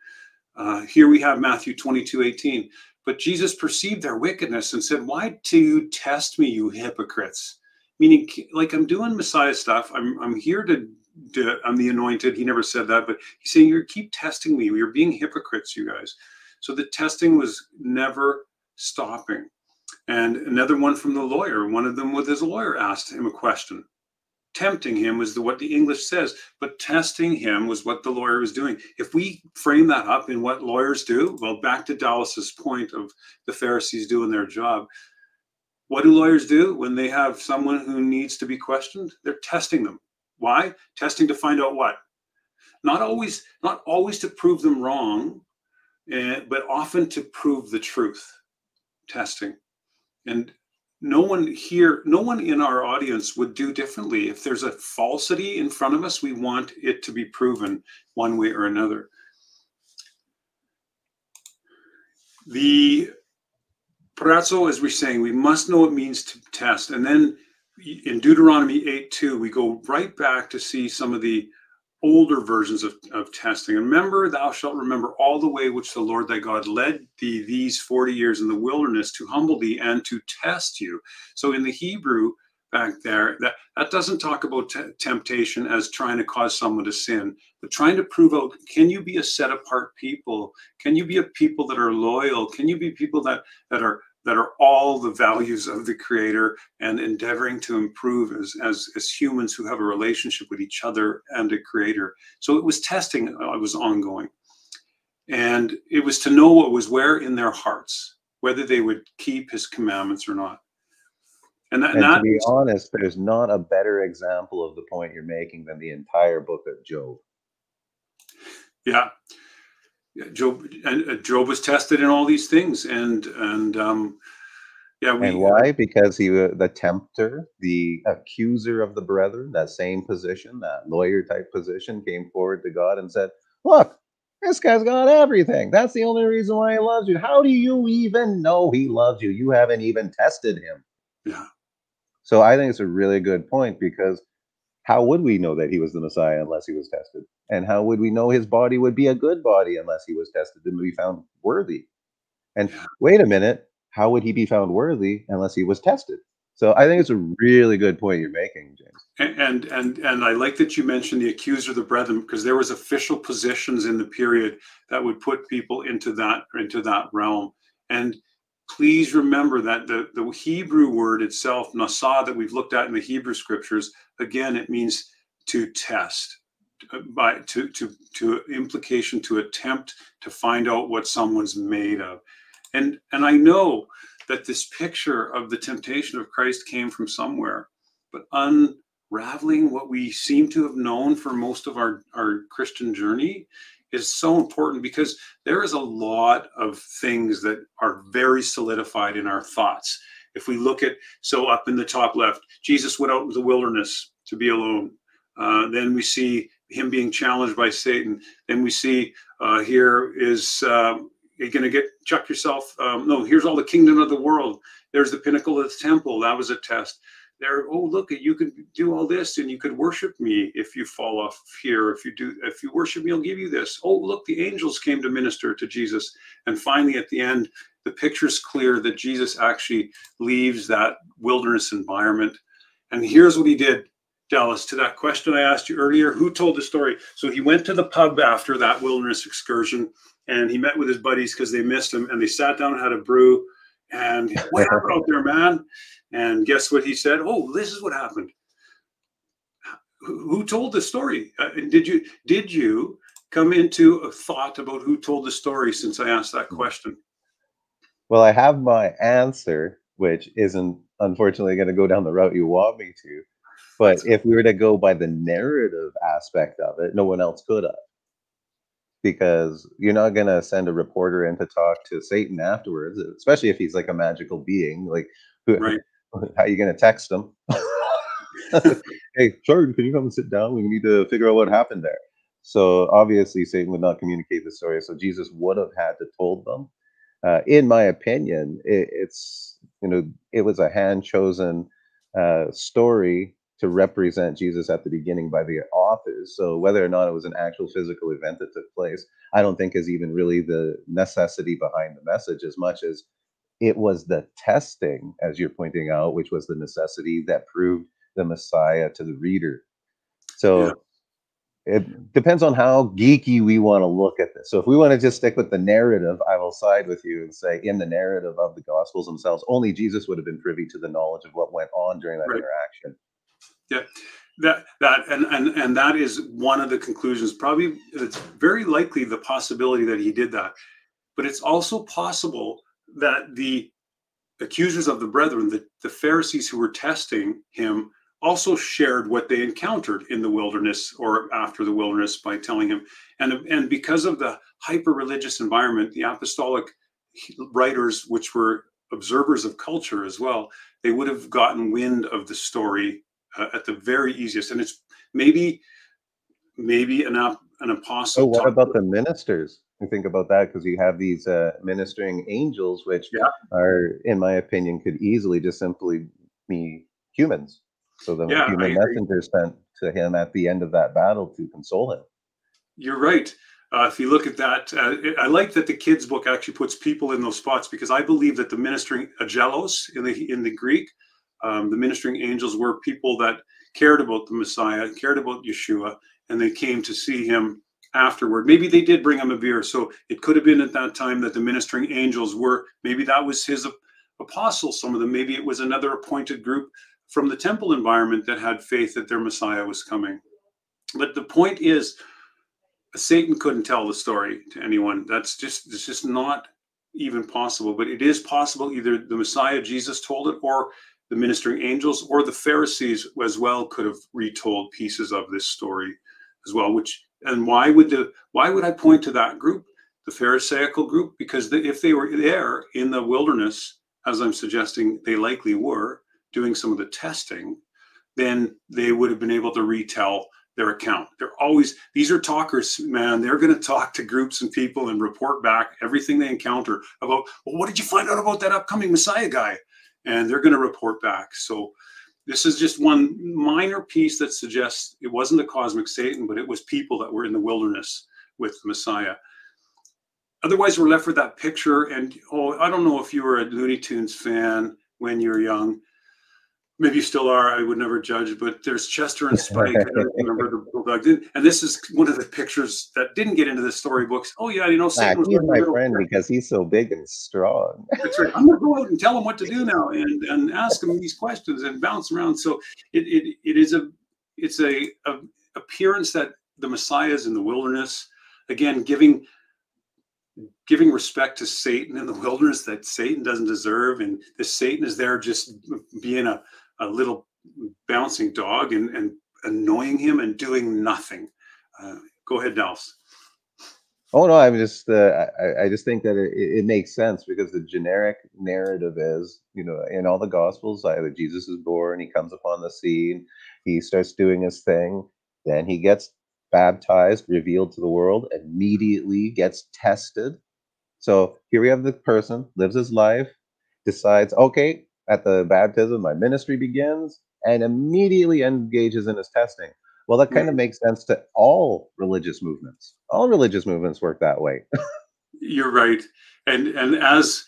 Here we have Matthew 22:18. But Jesus perceived their wickedness and said, why do you test me, you hypocrites? Meaning, like, I'm doing Messiah stuff. I'm here to I'm the anointed. He never said that, but he's saying, you keep testing me. You're being hypocrites, you guys. So the testing was never stopping. And another one from the lawyer. One of them with his lawyer asked him a question. Tempting him was what the English says, but testing him was what the lawyer was doing. If we frame that up in what lawyers do, well, back to Dallas's point of the Pharisees doing their job. What do lawyers do when they have someone who needs to be questioned? They're testing them. Why? Testing to find out what? Not always to prove them wrong, but often to prove the truth. Testing. And no one in our audience would do differently. If there's a falsity in front of us, we want it to be proven one way or another. The Parazzo, as we're saying, we must know what it means to test. And then in Deuteronomy 8:2, we go right back to see some of the older versions of testing. And remember, thou shalt remember all the way which the Lord thy God led thee these 40 years in the wilderness to humble thee and to test you. So in the Hebrew back there, that doesn't talk about temptation as trying to cause someone to sin, but trying to prove out, can you be a set apart people? Can you be a people that are loyal? Can you be people that are all the values of the Creator and endeavoring to improve as humans who have a relationship with each other and a Creator? So it was testing, it was ongoing. And it was to know what was where in their hearts, whether they would keep his commandments or not. And that, and And to that be is, honest, there's not a better example of the point you're making than the entire book of Job. yeah, yeah, Job, and Job was tested in all these things. Yeah, And we, why? Because he was the tempter, the accuser of the brethren, that same position, that lawyer type position, came forward to God and said, "Look, this guy's got everything. That's the only reason why he loves you. How do you even know he loves you? You haven't even tested him." yeah, So I think it's a really good point, because how would we know that he was the Messiah unless he was tested? And how would we know his body would be a good body unless he was tested and be found worthy? And yeah. wait a minute, how would he be found worthy unless he was tested? So I think it's a really good point you're making, James. And I like that you mentioned the accuser of the brethren, because there was official positions in the period that would put people into that realm. And please remember that the Hebrew word itself, nasa, that we've looked at in the Hebrew scriptures, again, it means to test, by to implication, to attempt to find out what someone's made of. And I know that this picture of the temptation of Christ came from somewhere, but unraveling what we seem to have known for most of our Christian journey is so important, because there is a lot of things that are very solidified in our thoughts. If we look at, so up in the top left, Jesus went out into the wilderness to be alone. Then we see him being challenged by Satan. Then we see here is you're going to get chuck yourself. No, here's all the kingdom of the world. There's the pinnacle of the temple. That was a test. There, oh look, you could do all this, and you could worship me if you fall off here. If you worship me, I'll give you this. Oh look, the angels came to minister to Jesus. And finally, at the end, the picture's clear that Jesus actually leaves that wilderness environment. And here's what he did, Dallas, to that question I asked you earlier, who told the story? So he went to the pub after that wilderness excursion, and he met with his buddies because they missed him, and they sat down and had a brew. And what happened out there, man? And guess what he said? Oh, this is what happened. Who told the story? Did you come into a thought about who told the story since I asked that question? Well, I have my answer, which isn't unfortunately going to go down the route you want me to. But That's if we were to go by the narrative aspect of it, no one else could have, because you're not going to send a reporter in to talk to Satan afterwards, especially if he's like a magical being. Like, who, right. how are you going to text him? Hey, Jordan, can you come and sit down? We need to figure out what happened there. So obviously, Satan would not communicate the story. So Jesus would have had to told them. In my opinion, it's it was a hand chosen story to represent Jesus at the beginning by the authors. So whether or not it was an actual physical event that took place, I don't think is even really the necessity behind the message, as much as it was the testing, as you're pointing out, which was the necessity that proved the Messiah to the reader. Yeah. So it depends on how geeky we want to look at this. So if we want to just stick with the narrative, I will side with you and say, in the narrative of the Gospels themselves, only Jesus would have been privy to the knowledge of what went on during that Right. interaction. Yeah. And that is one of the conclusions. Probably it's very likely the possibility that he did that. But it's also possible that the accusers of the brethren, the Pharisees who were testing him, also shared what they encountered in the wilderness or after the wilderness by telling him. And because of the hyper religious environment, the apostolic writers, which were observers of culture as well, they would have gotten wind of the story at the very easiest. And it's maybe an Oh, apostle what talked. about the ministers? You think about that, because you have these ministering angels, which Yeah, are, in my opinion, could easily just simply be humans. So the yeah, I human agree. messenger sent. to him at the end of that battle to console him. You're right. If you look at that, I like that the kids' book actually puts people in those spots, because I believe that the ministering angelos in the Greek, the ministering angels were people that cared about the Messiah, cared about Yeshua, and they came to see him afterward. Maybe they did bring him a beer, so it could have been at that time that the ministering angels were. Maybe that was his apostles. Some of them. Maybe it was another appointed group from the temple environment that had faith that their Messiah was coming. But the point is, Satan couldn't tell the story to anyone. It's just not even possible. But it is possible either the Messiah, Jesus, told it, or the ministering angels, or the Pharisees as well could have retold pieces of this story as well. And why would I point to that group, the Pharisaical group? Because if they were there in the wilderness, as I'm suggesting they likely were, doing some of the testing, then they would have been able to retell their account. These are talkers, man. They're going to talk to groups and people and report back everything they encounter about, well, what did you find out about that upcoming Messiah guy? And they're going to report back. So this is just one minor piece that suggests it wasn't a cosmic Satan, but it was people that were in the wilderness with the Messiah. Otherwise, we're left with that picture. And, I don't know if you were a Looney Tunes fan when you were young. Maybe you still are. I would never judge, but there's Chester and Spike. I don't remember the bulldog. And this is one of the pictures that didn't get into the storybooks. Oh yeah, Satan was He's like my little friend because he's so big and strong. That's right. I'm going to go out and tell him what to do now, and ask him these questions and bounce around. So it's a appearance that the Messiah is in the wilderness, again giving respect to Satan in the wilderness that Satan doesn't deserve, and this Satan is there just being a little bouncing dog and annoying him and doing nothing. Go ahead, Dallas. Oh no, I'm just I just think that it makes sense, because the generic narrative is, in all the gospels, either Jesus is born, he comes upon the scene, he starts doing his thing, then he gets baptized, revealed to the world, immediately gets tested. So here we have the person lives his life, decides, okay, at the baptism, my ministry begins, and immediately engages in his testing. Well, that kind of makes sense to all religious movements. All religious movements work that way. You're right, and as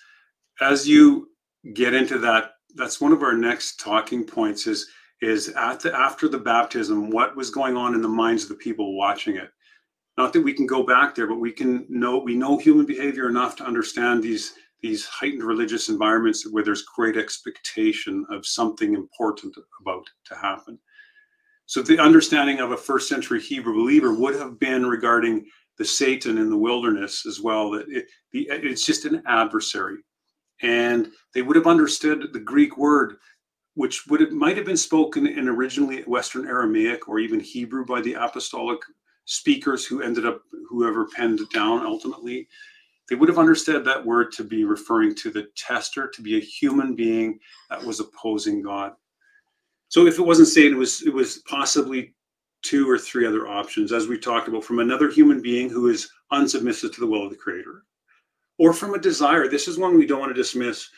you get into that, that's one of our next talking points. Is after the baptism, what was going on in the minds of the people watching it? Not that we can go back there, but we know human behavior enough to understand these heightened religious environments where there's great expectation of something important about to happen. So the understanding of a first century Hebrew believer would have been regarding the Satan in the wilderness as well, that it's just an adversary. And they would have understood the Greek word, which might have been spoken in originally Western Aramaic or even Hebrew by the apostolic speakers whoever penned it down ultimately. They would have understood that word to be referring to the tester, to be a human being that was opposing God. So if it wasn't Satan, it was possibly two or three other options, as we talked about, from another human being who is unsubmissive to the will of the Creator, or from a desire. This is one we don't want to dismiss.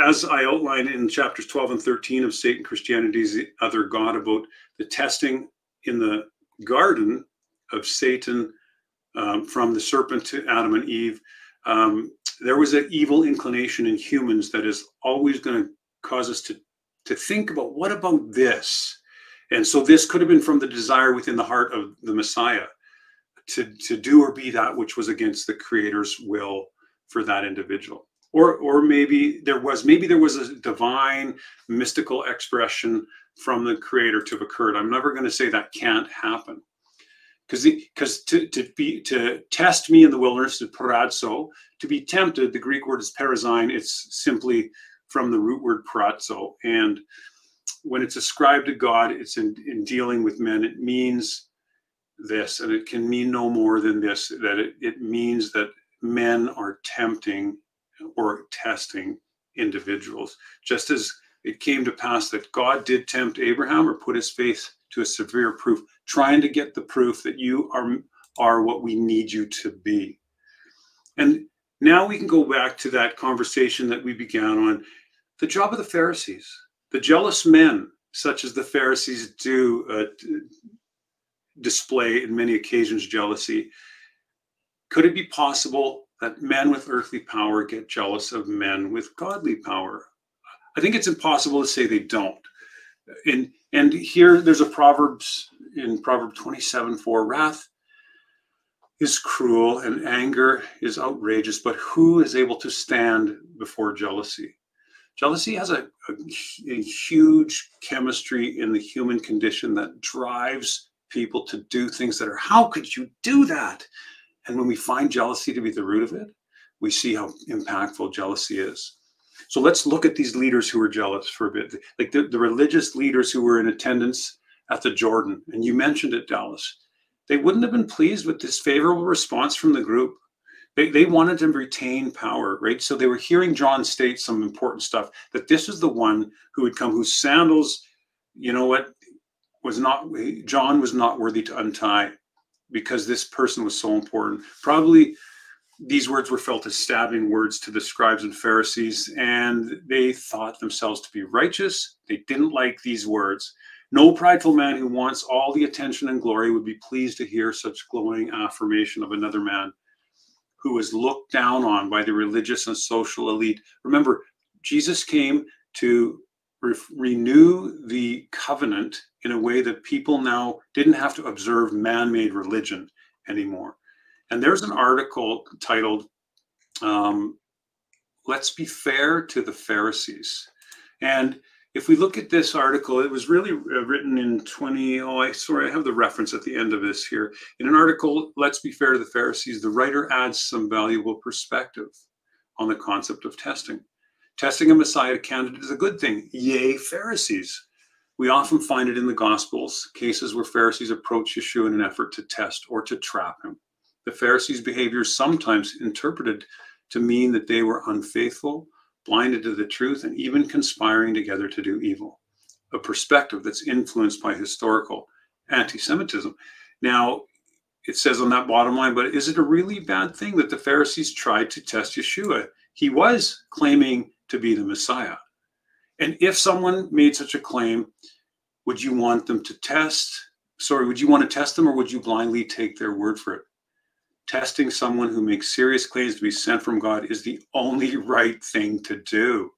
As I outlined in chapters 12 and 13 of Satan, Christianity's Other God, about the testing in the garden of Satan, from the serpent to Adam and Eve, there was an evil inclination in humans that is always going to cause us to think about, what about this? And so this could have been from the desire within the heart of the Messiah to do or be that which was against the Creator's will for that individual. Or maybe there was a divine mystical expression from the Creator to have occurred. I'm never going to say that can't happen, because to test me in the wilderness, to paradzo, to be tempted, the Greek word is perazine. It's simply from the root word parazzo, and when it's ascribed to God, it's in dealing with men. It means this, and it can mean no more than this, that it means that men are tempting or testing individuals, just as it came to pass that God did tempt Abraham, or put his faith to a severe proof, trying to get the proof that you are what we need you to be. And now we can go back to that conversation that we began on, the job of the Pharisees, the jealous men such as the Pharisees do display in many occasions jealousy, could it be possible that men with earthly power get jealous of men with godly power? I think it's impossible to say they don't. And here there's a Proverbs in Proverb 27:4, wrath is cruel and anger is outrageous, but who is able to stand before jealousy? Jealousy has a huge chemistry in the human condition that drives people to do things that are, how could you do that? And when we find jealousy to be the root of it, we see how impactful jealousy is. So let's look at these leaders who were jealous for a bit, like the religious leaders who were in attendance at the Jordan. And you mentioned it, Dallas. They wouldn't have been pleased with this favorable response from the group. They wanted to retain power, right? So they were hearing John state some important stuff, that this is the one who would come, whose sandals, you know what, John was not worthy to untie, because this person was so important. Probably these words were felt as stabbing words to the scribes and Pharisees, and they thought themselves to be righteous. They didn't like these words. No prideful man who wants all the attention and glory would be pleased to hear such glowing affirmation of another man who was looked down on by the religious and social elite. Remember, Jesus came to renew the covenant in a way that people now didn't have to observe man-made religion anymore. And there's an article titled, Let's Be Fair to the Pharisees. And if we look at this article, it was really written in I have the reference at the end of this here. In an article, Let's Be Fair to the Pharisees, the writer adds some valuable perspective on the concept of testing. Testing a Messiah candidate is a good thing. Yay, Pharisees. We often find it in the Gospels, cases where Pharisees approach Yeshua in an effort to test or to trap him. The Pharisees' behavior is sometimes interpreted to mean that they were unfaithful, blinded to the truth, and even conspiring together to do evil, a perspective that's influenced by historical anti-Semitism. Now, it says on that bottom line, but is it a really bad thing that the Pharisees tried to test Yeshua? He was claiming to be the Messiah. And if someone made such a claim, would you want them to would you want to test them, or would you blindly take their word for it? Testing someone who makes serious claims to be sent from God is the only right thing to do,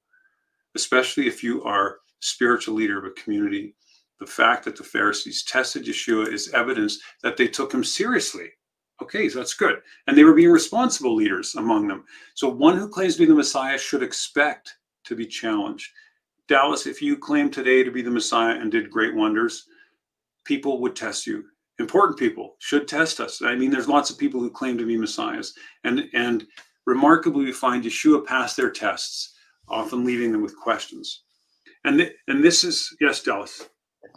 especially if you are a spiritual leader of a community. The fact that the Pharisees tested Yeshua is evidence that they took him seriously. Okay, so that's good. And they were being responsible leaders among them. So one who claims to be the Messiah should expect to be challenged. Dallas, if you claim today to be the Messiah and did great wonders, people would test you. Important people should test us. I mean, there's lots of people who claim to be messiahs. And remarkably, we find Yeshua passed their tests, often leaving them with questions. And this is, yes, Dallas.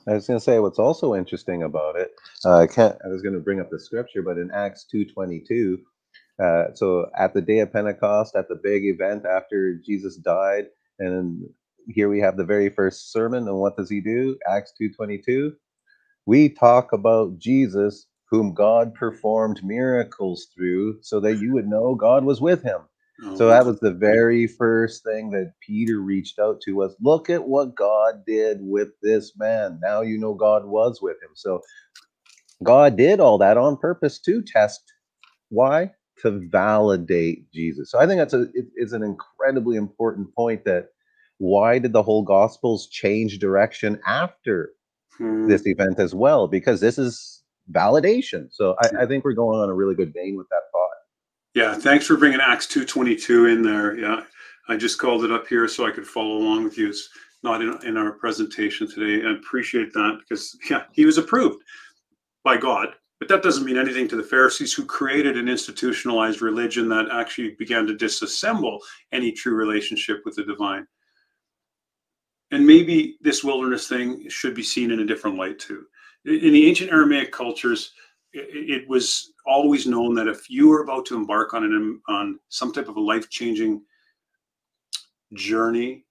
I was going to say what's also interesting about it. I was going to bring up the scripture, but in Acts 2:22, so at the day of Pentecost, at the big event after Jesus died, and here we have the very first sermon. And what does he do? Acts 2:22. We talk about Jesus, whom God performed miracles through, so that you would know God was with him. So that was the very first thing that Peter reached out to, was look at what God did with this man. Now you know God was with him. So God did all that on purpose to test. Why? To validate Jesus. So I think it's an incredibly important point, that why did the whole Gospels change direction after this event as well? Because this is validation. So I think we're going on a really good vein with that thought. Yeah, thanks for bringing Acts 2:22 in there. Yeah, I just called it up here so I could follow along with you. It's not in our presentation today. I appreciate that, because yeah, he was approved by God. But that doesn't mean anything to the Pharisees, who created an institutionalized religion that actually began to disassemble any true relationship with the divine. And maybe this wilderness thing should be seen in a different light too. In the ancient Aramaic cultures, it was always known that if you were about to embark on some type of a life-changing journey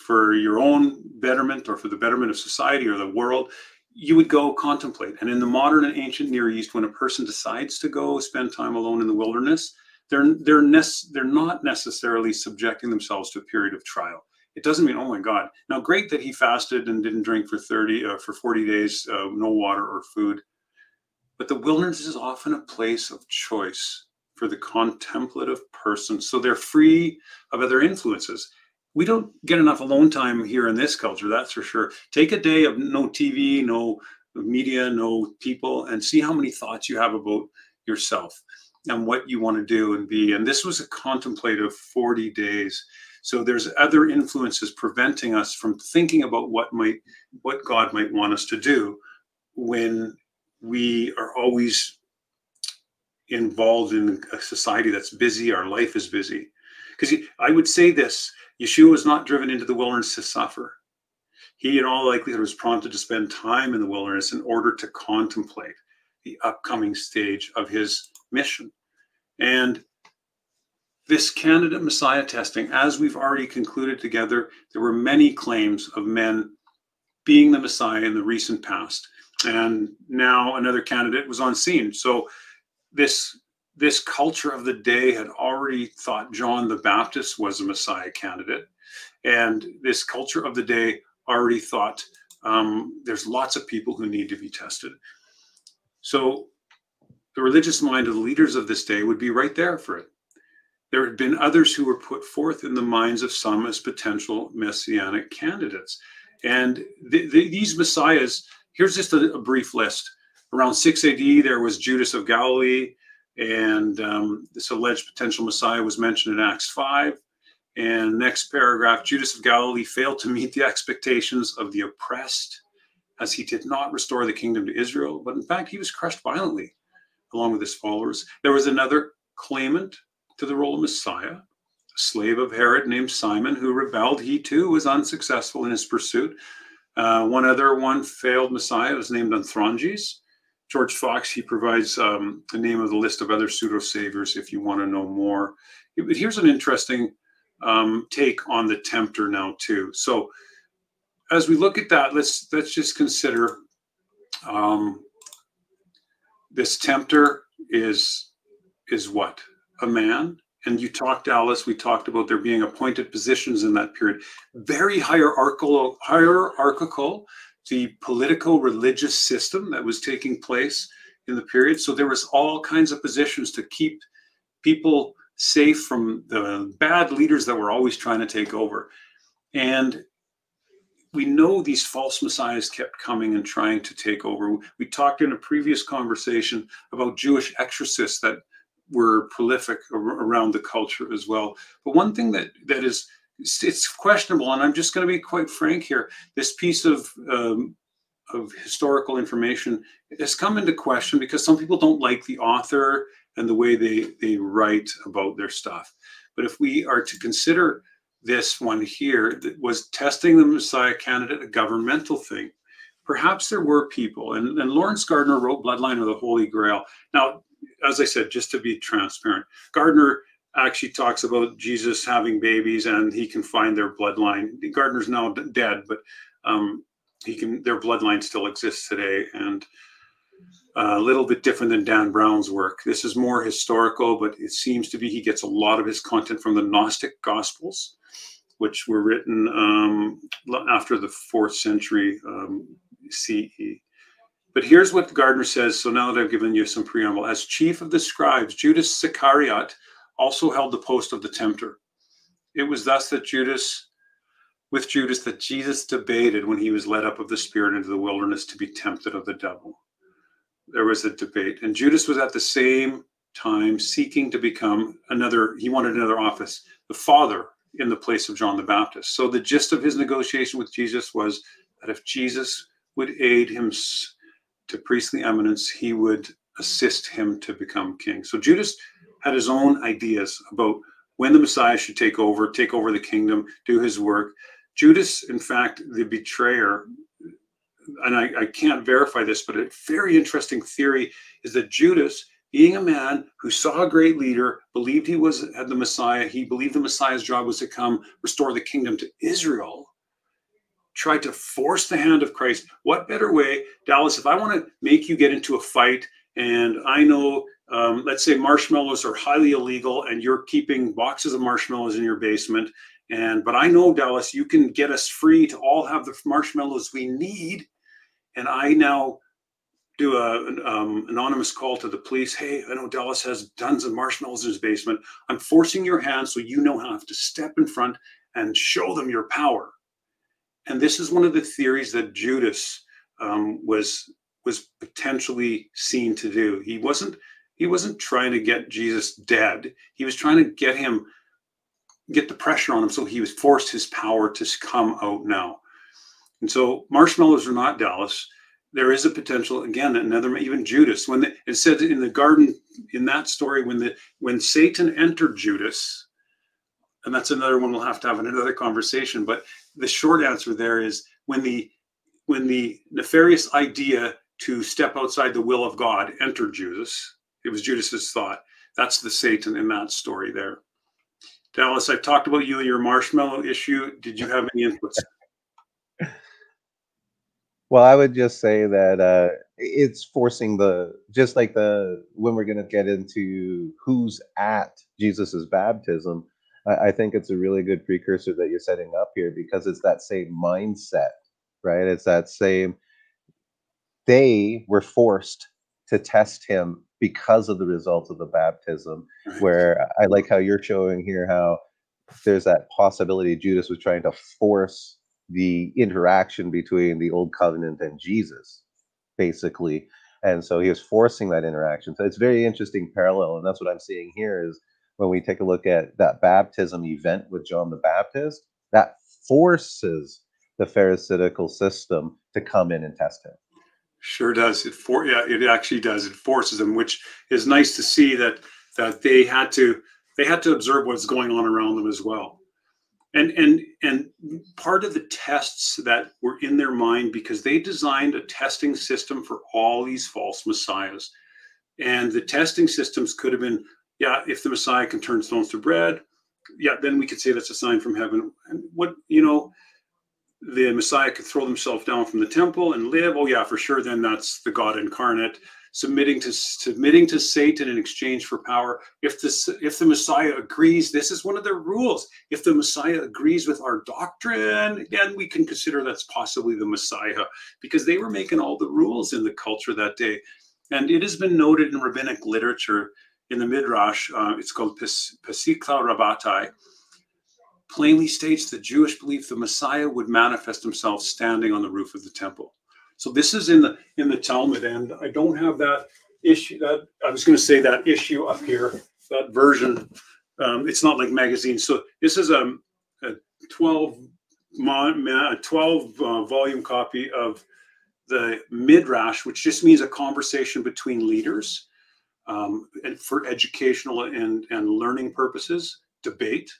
for your own betterment, or for the betterment of society or the world, you would go contemplate. And in the modern and ancient Near East, when a person decides to go spend time alone in the wilderness, they're not necessarily subjecting themselves to a period of trial. It doesn't mean, oh my God. Now, great that he fasted and didn't drink for 40 days, no water or food. But the wilderness is often a place of choice for the contemplative person. So they're free of other influences. We don't get enough alone time here in this culture, that's for sure. Take a day of no TV, no media, no people, and see how many thoughts you have about yourself and what you want to do and be. And this was a contemplative 40 days. So there's other influences preventing us from thinking about what God might want us to do when we are always involved in a society that's busy. Our life is busy. Because I would say this, Yeshua was not driven into the wilderness to suffer. He, in all likelihood, was prompted to spend time in the wilderness in order to contemplate the upcoming stage of his mission. And this candidate Messiah testing, as we've already concluded together, there were many claims of men being the Messiah in the recent past. And now another candidate was on scene. So this culture of the day had already thought John the Baptist was a Messiah candidate. And this culture of the day already thought there's lots of people who need to be tested. So the religious mind of the leaders of this day would be right there for it. There had been others who were put forth in the minds of some as potential messianic candidates. And these messiahs, here's just a brief list. Around 6 AD, there was Judas of Galilee, and this alleged potential Messiah was mentioned in Acts 5. And next paragraph, Judas of Galilee failed to meet the expectations of the oppressed, as he did not restore the kingdom to Israel, but in fact, he was crushed violently along with his followers. There was another claimant to the role of Messiah, a slave of Herod named Simon, who rebelled. He too was unsuccessful in his pursuit. One failed Messiah was named Anthronges. George Fox, he provides the name of the list of other pseudo-saviors if you want to know more. But here's an interesting take on the tempter now too. So as we look at that, let's just consider this tempter is what? A man. And you talked, Alice, we talked about there being appointed positions in that period. Very hierarchical, the political religious system that was taking place in the period. So there was all kinds of positions to keep people safe from the bad leaders that were always trying to take over. And we know these false messiahs kept coming and trying to take over. We talked in a previous conversation about Jewish exorcists that were prolific around the culture as well. But one thing that is, it's questionable, and I'm just going to be quite frank here, this piece of historical information has come into question because some people don't like the author and the way they write about their stuff. But if we are to consider this one here, that was testing the Messiah candidate a governmental thing, perhaps there were people, and Lawrence Gardner wrote Bloodline of the Holy Grail. Now, as I said, just to be transparent, Gardner actually talks about Jesus having babies and he can find their bloodline. Gardner's now dead, but their bloodline still exists today, and a little bit different than Dan Brown's work. This is more historical, but it seems to be he gets a lot of his content from the Gnostic Gospels, which were written after the 4th century CE. But here's what Gardner says. So now that I've given you some preamble, as chief of the scribes, Judas Iscariot also held the post of the tempter. It was thus that with Judas that Jesus debated when he was led up of the Spirit into the wilderness to be tempted of the devil. There was a debate. And Judas was at the same time seeking to become he wanted another office, the father in the place of John the Baptist. So the gist of his negotiation with Jesus was that if Jesus would aid him to priestly eminence, he would assist him to become king. So Judas had his own ideas about when the Messiah should take over the kingdom, do his work. Judas, in fact, the betrayer, and I can't verify this, but a very interesting theory is that Judas, being a man who saw a great leader, believed he had the Messiah, he believed the Messiah's job was to come restore the kingdom to Israel, tried to force the hand of Christ. What better way, Dallas, if I want to make you get into a fight, and I know, let's say marshmallows are highly illegal and you're keeping boxes of marshmallows in your basement, But I know, Dallas, you can get us free to all have the marshmallows we need. And I now do an anonymous call to the police. Hey, I know Dallas has tons of marshmallows in his basement. I'm forcing your hand so you know how to step in front and show them your power. And this is one of the theories that Judas was potentially seen to do. He wasn't trying to get Jesus dead. He was trying to get the pressure on him, so he was forced his power to come out now. And so marshmallows are not, Dallas. There is a potential, again, another, even Judas, when it said in the garden, in that story, when Satan entered Judas, and that's another one we'll have to have another conversation, but the short answer there is when the nefarious idea to step outside the will of God entered Judas, it was Judas's thought. That's the Satan in that story there. Dallas, I've talked about you and your marshmallow issue. Did you have any inputs? Well, I would just say that it's forcing just like when we're going to get into who's at Jesus's baptism, I think it's a really good precursor that you're setting up here, because it's that same mindset, right? It's that same, they were forced to test him because of the results of the baptism, Right. where I like how you're showing here how there's that possibility Judas was trying to force the interaction between the old covenant and Jesus, basically. And so he was forcing that interaction. So it's very interesting parallel. And that's what I'm seeing here is when we take a look at that baptism event with John the Baptist, that forces the Pharisaical system to come in and test him. Sure does. It actually does. It forces them, which is nice to see that they had to observe what's going on around them as well. And part of the tests that were in their mind, because they designed a testing system for all these false messiahs. And the testing systems could have been, yeah, if the Messiah can turn stones to bread, yeah, then we could say that's a sign from heaven. And the Messiah could throw himself down from the temple and live. Oh yeah, for sure. Then that's the God incarnate submitting to Satan in exchange for power. If the Messiah agrees, this is one of their rules. If the Messiah agrees with our doctrine, then we can consider that's possibly the Messiah, because they were making all the rules in the culture that day. And it has been noted in rabbinic literature, in the Midrash, it's called Pesikla Rabbatai, plainly states the Jewish belief the Messiah would manifest himself standing on the roof of the temple. So this is in the Talmud, and I don't have that issue. That I was going to say that issue up here, that version. It's not like magazines. So this is a 12 volume copy of the Midrash, which just means a conversation between leaders, and for educational and learning purposes, debate.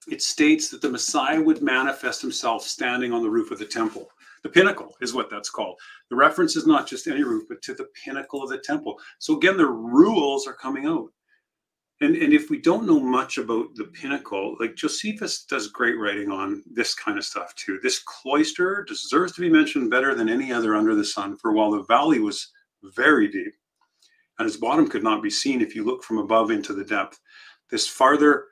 It states that the Messiah would manifest himself standing on the roof of the temple. The pinnacle is what that's called. The reference is not just any roof, but to the pinnacle of the temple. So again, the rules are coming out. And if we don't know much about the pinnacle, like Josephus does great writing on this kind of stuff too. This cloister deserves to be mentioned better than any other under the sun, for while the valley was very deep and its bottom could not be seen if you look from above into the depth, this farther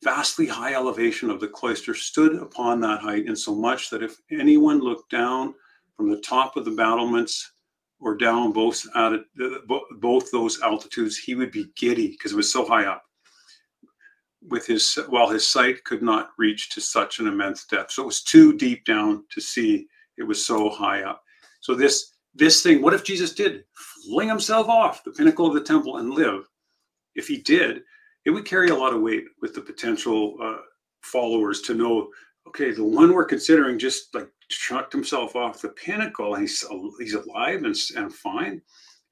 vastly high elevation of the cloister stood upon that height, insomuch that if anyone looked down from the top of the battlements or down both those altitudes, he would be giddy because it was so high up. While his sight could not reach to such an immense depth, so it was too deep down to see. It was so high up. So this thing, what if Jesus did fling himself off the pinnacle of the temple and live? If he did, it would carry a lot of weight with the potential followers to know, okay, the one we're considering just like chucked himself off the pinnacle and he's alive and fine.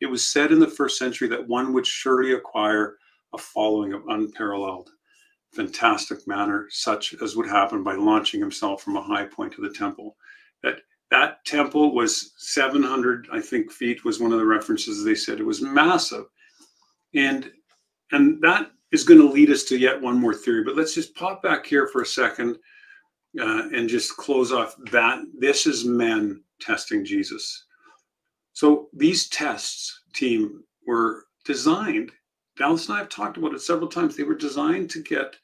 It was said in the first century that one would surely acquire a following of unparalleled, fantastic manner, such as would happen by launching himself from a high point of the temple. That temple was 700, I think, feet was one of the references. They said it was massive. And that is going to lead us to yet one more theory, but let's just pop back here for a second and just close off that. This is men testing Jesus. So these tests, team, were designed. Dallas and I have talked about it several times. They were designed to get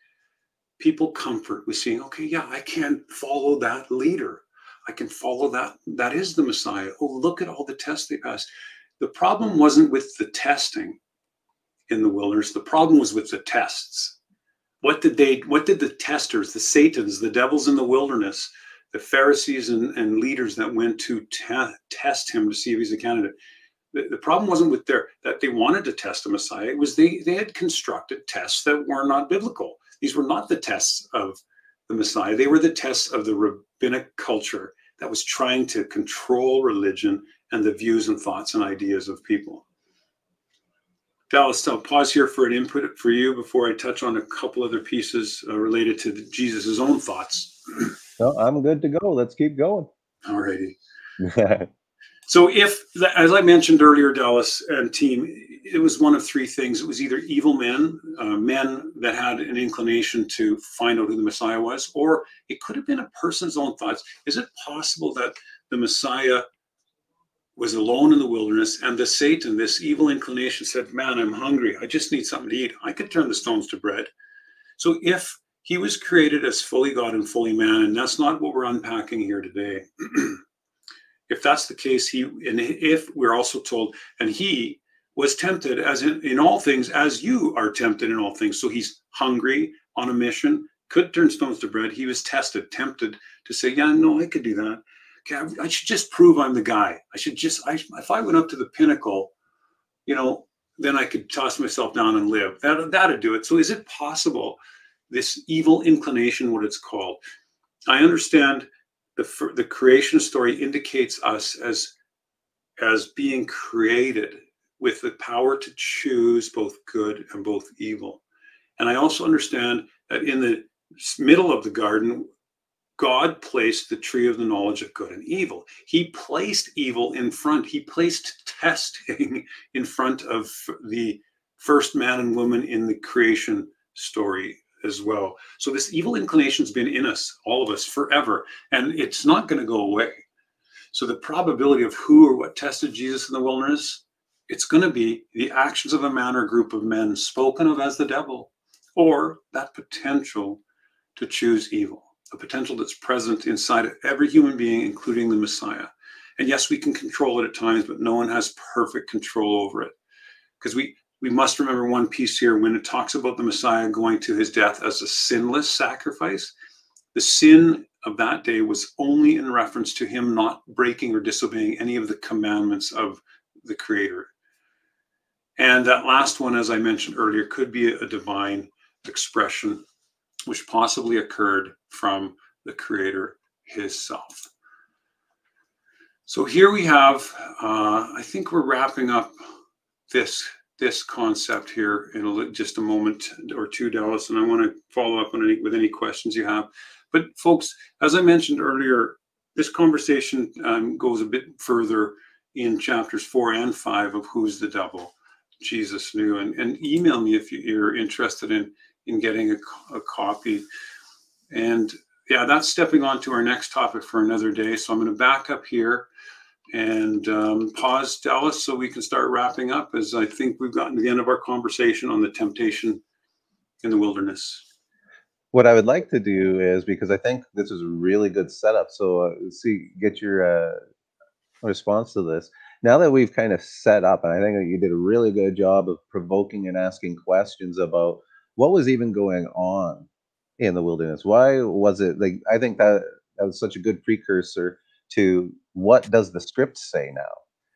people comfort with seeing, okay, yeah, I can follow that leader. I can follow that. That is the Messiah. Oh, look at all the tests they passed. The problem wasn't with the testing in the wilderness. The problem was with the tests. What did the testers, the Satans, the devils in the wilderness, the Pharisees and leaders that went to test him to see if he's a candidate? The problem wasn't with that they wanted to test a Messiah. It was they had constructed tests that were not biblical. These were not the tests of the Messiah. They were the tests of the rabbinic culture that was trying to control religion and the views and thoughts and ideas of people. Dallas, I'll pause here for an input for you before I touch on a couple other pieces related to Jesus' own thoughts. No, I'm good to go. Let's keep going. Alrighty. So if, as I mentioned earlier, Dallas and team, it was one of three things. It was either evil men, men that had an inclination to find out who the Messiah was, or it could have been a person's own thoughts. Is it possible that the Messiah was alone in the wilderness and the Satan, this evil inclination, said, man, I'm hungry. I just need something to eat. I could turn the stones to bread. So if he was created as fully God and fully man, and that's not what we're unpacking here today, if that's the case, and if we're also told, and he was tempted as in all things, as you are tempted in all things. So he's hungry, on a mission, could turn stones to bread. He was tested, tempted to say, yeah, no, I could do that. Okay, I should just prove I'm the guy. If I went up to the pinnacle, then I could toss myself down and live. That'd do it. So is it possible, this evil inclination, what it's called? I understand the creation story indicates us as being created with the power to choose both good and both evil. And I also understand that in the middle of the garden, God placed the tree of the knowledge of good and evil. He placed evil in front. He placed testing in front of the first man and woman in the creation story as well. So this evil inclination has been in us, all of us, forever, and it's not going to go away. So the probability of who or what tested Jesus in the wilderness, it's going to be the actions of a man or group of men spoken of as the devil, or that potential to choose evil, a potential that's present inside of every human being, including the Messiah. And yes, we can control it at times, but no one has perfect control over it. Because we must remember one piece here when it talks about the Messiah going to his death as a sinless sacrifice. The sin of that day was only in reference to him not breaking or disobeying any of the commandments of the Creator. And that last one, as I mentioned earlier, could be a divine expression which possibly occurred from the Creator himself. So here we have, I think we're wrapping up this concept here in just a moment or two, Dallas, and I want to follow up with any questions you have. But folks, as I mentioned earlier, this conversation goes a bit further in chapters 4 and 5 of Who's the Devil? Jesus Knew, and email me if you're interested in getting a copy. And yeah, that's stepping on to our next topic for another day. So I'm going to back up here and pause, Dallas, so we can start wrapping up, as I think we've gotten to the end of our conversation on the temptation in the wilderness. What I would like to do is, because I think this is a really good setup, so get your response to this. Now that we've kind of set up, and I think that you did a really good job of provoking and asking questions about what was even going on in the wilderness. Why was it like? I think that was such a good precursor to what does the script say now.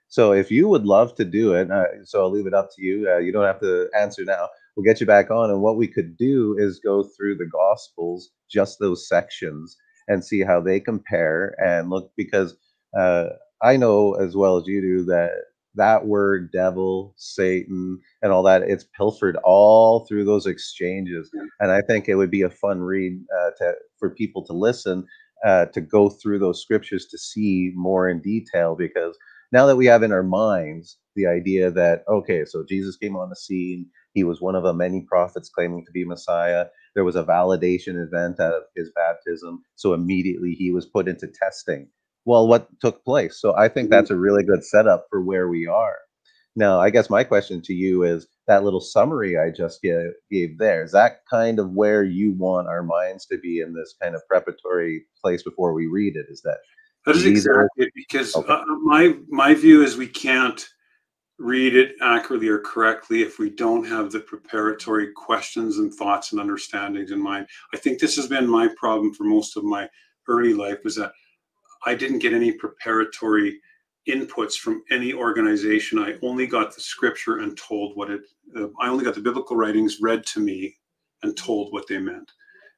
So if you would love to do it, so I'll leave it up to you. You don't have to answer now. We'll get you back on, and what we could do is go through the Gospels, just those sections, and see how they compare and look because. Uh, I know as well as you do that that word devil, Satan, and all that, it's pilfered all through those exchanges. And I think it would be a fun read for people to listen, to go through those scriptures to see more in detail. Because now that we have in our minds the idea that, okay, so Jesus came on the scene, he was one of the many prophets claiming to be Messiah. There was a validation event out of his baptism. So immediately he was put into testing. Well, what took place? So I think that's a really good setup for where we are. Now, I guess my question to you is that little summary I just gave there, is that kind of where you want our minds to be in this kind of preparatory place before we read it? Is that That is Jesus? exactly it, because Okay. my view is we can't read it accurately or correctly if we don't have the preparatory questions and thoughts and understandings in mind. I think this has been my problem for most of my early life, was that I didn't get any preparatory inputs from any organization. I only got the scripture and told what it. I only got the biblical writings read to me and told what they meant.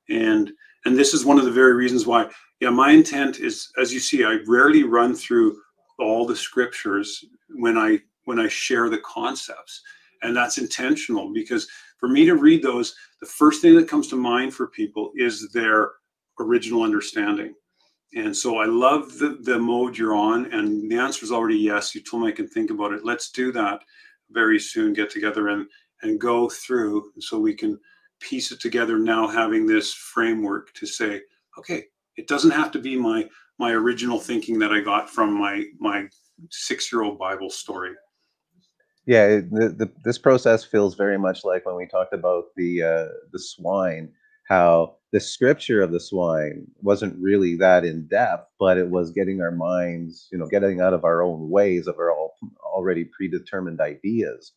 And and this is one of the very reasons why. Yeah, my intent is, as you see, I rarely run through all the scriptures when I share the concepts, and that's intentional, because for me to read those, the first thing that comes to mind for people is their original understanding. And so I love the mode you're on, and the answer is already yes. You told me I can think about it. Let's do that very soon. Get together and go through so we can piece it together. Now having this framework to say, okay, it doesn't have to be my original thinking that I got from my 6-year old Bible story. Yeah, this process feels very much like when we talked about the swine, how the scripture of the swine wasn't really that in depth, but it was getting our minds, getting out of our own ways of our already predetermined ideas.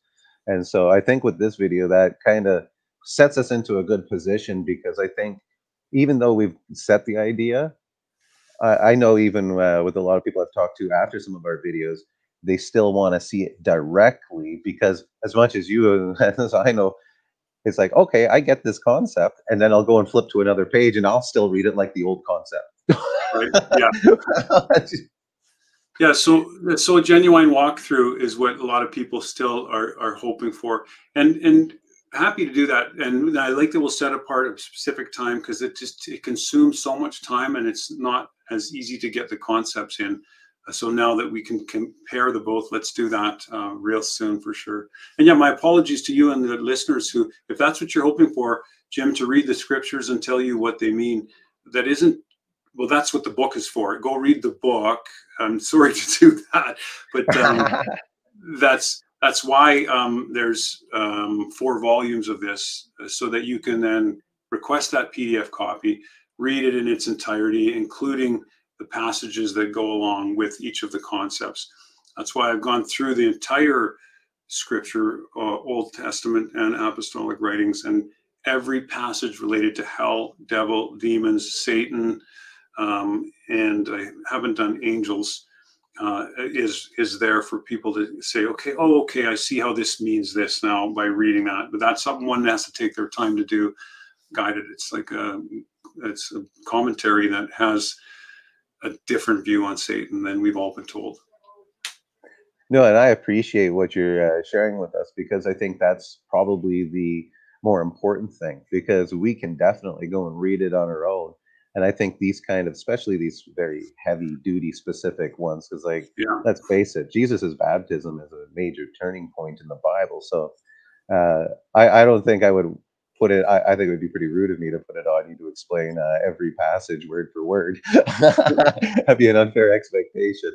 And so I think with this video, that kind of sets us into a good position because I think even though we've set the idea, I know even with a lot of people I've talked to after some of our videos, they still want to see it directly because as much as you as I know, it's like, okay, I get this concept, and then I'll go and flip to another page and I'll still read it like the old concept. Right? Yeah. Yeah, so a genuine walkthrough is what a lot of people still are hoping for, and happy to do that. And I like that we'll set apart a specific time, because it consumes so much time, and it's not as easy to get the concepts in. So now that we can compare the both, let's do that real soon for sure. And yeah, my apologies to you and the listeners who, if that's what you're hoping for, Jim, to read the scriptures and tell you what they mean, that isn't, well, that's what the book is for. Go read the book. I'm sorry to do that, but that's why there's 4 volumes of this, so that you can then request that PDF copy, read it in its entirety, including the passages that go along with each of the concepts. That's why I've gone through the entire scripture, Old Testament and apostolic writings, and every passage related to hell, devil, demons, Satan, and I haven't done angels, is there for people to say, okay, oh, okay, I see how this means this now by reading that. But that's something one has to take their time to do, guided. It's a commentary that has a different view on Satan than we've all been told. No, and I appreciate what you're sharing with us because I think that's probably the more important thing because we can definitely go and read it on our own. And I think these kind of, especially these very heavy duty specific ones, because like, Yeah, let's face it, Jesus's baptism is a major turning point in the Bible. So I don't think I would put it. I think it would be pretty rude of me to put it on you to explain every passage word for word. That'd be an unfair expectation.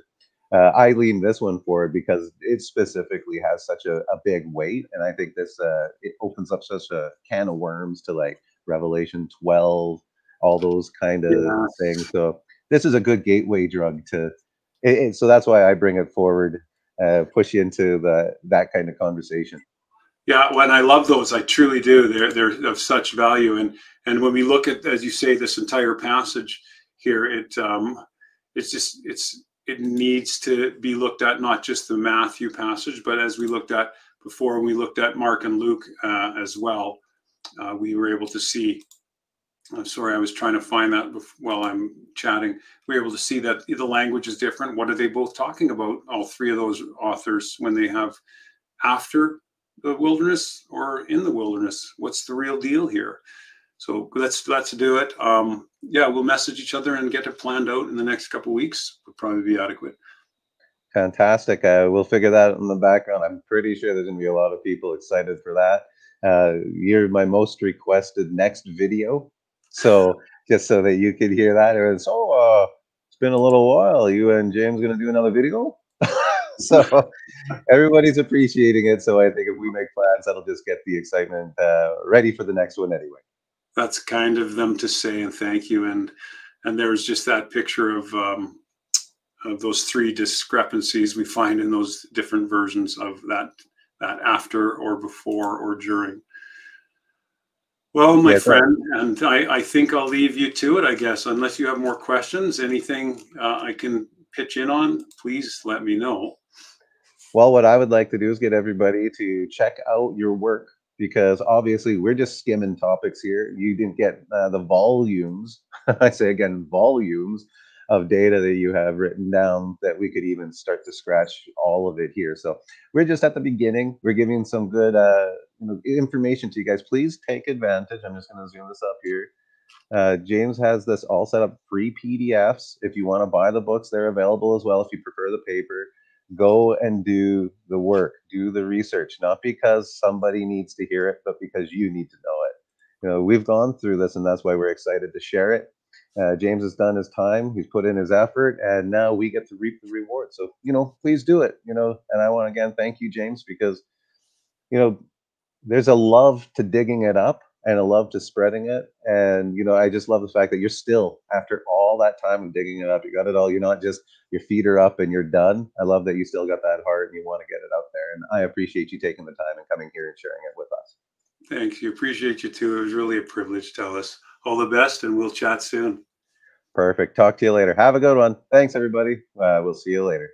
I lean this one forward because it specifically has such a big weight, and I think this it opens up such a can of worms to like Revelation 12, all those kind of yeah, things. So this is a good gateway drug to. So that's why I bring it forward, push you into that kind of conversation. yeah. When I love those, I truly do. They're of such value, and when we look at, as you say, this entire passage here, it's just it needs to be looked at, not just the Matthew passage, but as we looked at before, we looked at Mark and Luke as well. We were able to see. I'm sorry, I was trying to find that while I'm chatting. We were able to see that the language is different. What are they both talking about? All 3 of those authors, when they have after the wilderness or in the wilderness? What's the real deal here? So let's do it. Yeah, we'll message each other and get it planned out in the next couple of weeks. Would probably be adequate. Fantastic. We'll figure that out in the background. I'm pretty sure there's going to be a lot of people excited for that. You're my most requested next video. So just so that you could hear that. And so it's been a little while. You and James going to do another video? So everybody's appreciating it. So I think if we make plans, that'll just get the excitement ready for the next one anyway. That's kind of them to say, and thank you. And there's just that picture of those three discrepancies we find in those different versions of that after or before or during. Well, my Yeah, no, friend, and I think I'll leave you to it, I guess, unless you have more questions. Anything I can pitch in on, please let me know. well, what I would like to do is get everybody to check out your work because obviously we're just skimming topics here. You didn't get the volumes, I say again, volumes of data that you have written down that we could even start to scratch all of it here. So we're just at the beginning. We're giving some good information to you guys. Please take advantage. I'm just going to zoom this up here. James has this all set up free PDFs. If you want to buy the books, they're available as well if you prefer the paper. Go and do the work, do the research, not because somebody needs to hear it, but because you need to know it. We've gone through this, and that's why we're excited to share it. James has done his time, he's put in his effort, and now we get to reap the reward. So, please do it. And I want to again thank you, James, because, you know, there's a love to digging it up and a love to spreading it. And I just love the fact that you're still, after all that time of digging it up, you got it all. You're not just your feet are up and you're done. I love that you still got that heart and you want to get it out there. And I appreciate you taking the time and coming here and sharing it with us. Thanks. You appreciate you too. It was really a privilege, tell us. All the best, and we'll chat soon. Perfect. Talk to you later. Have a good one. Thanks, everybody. We'll see you later.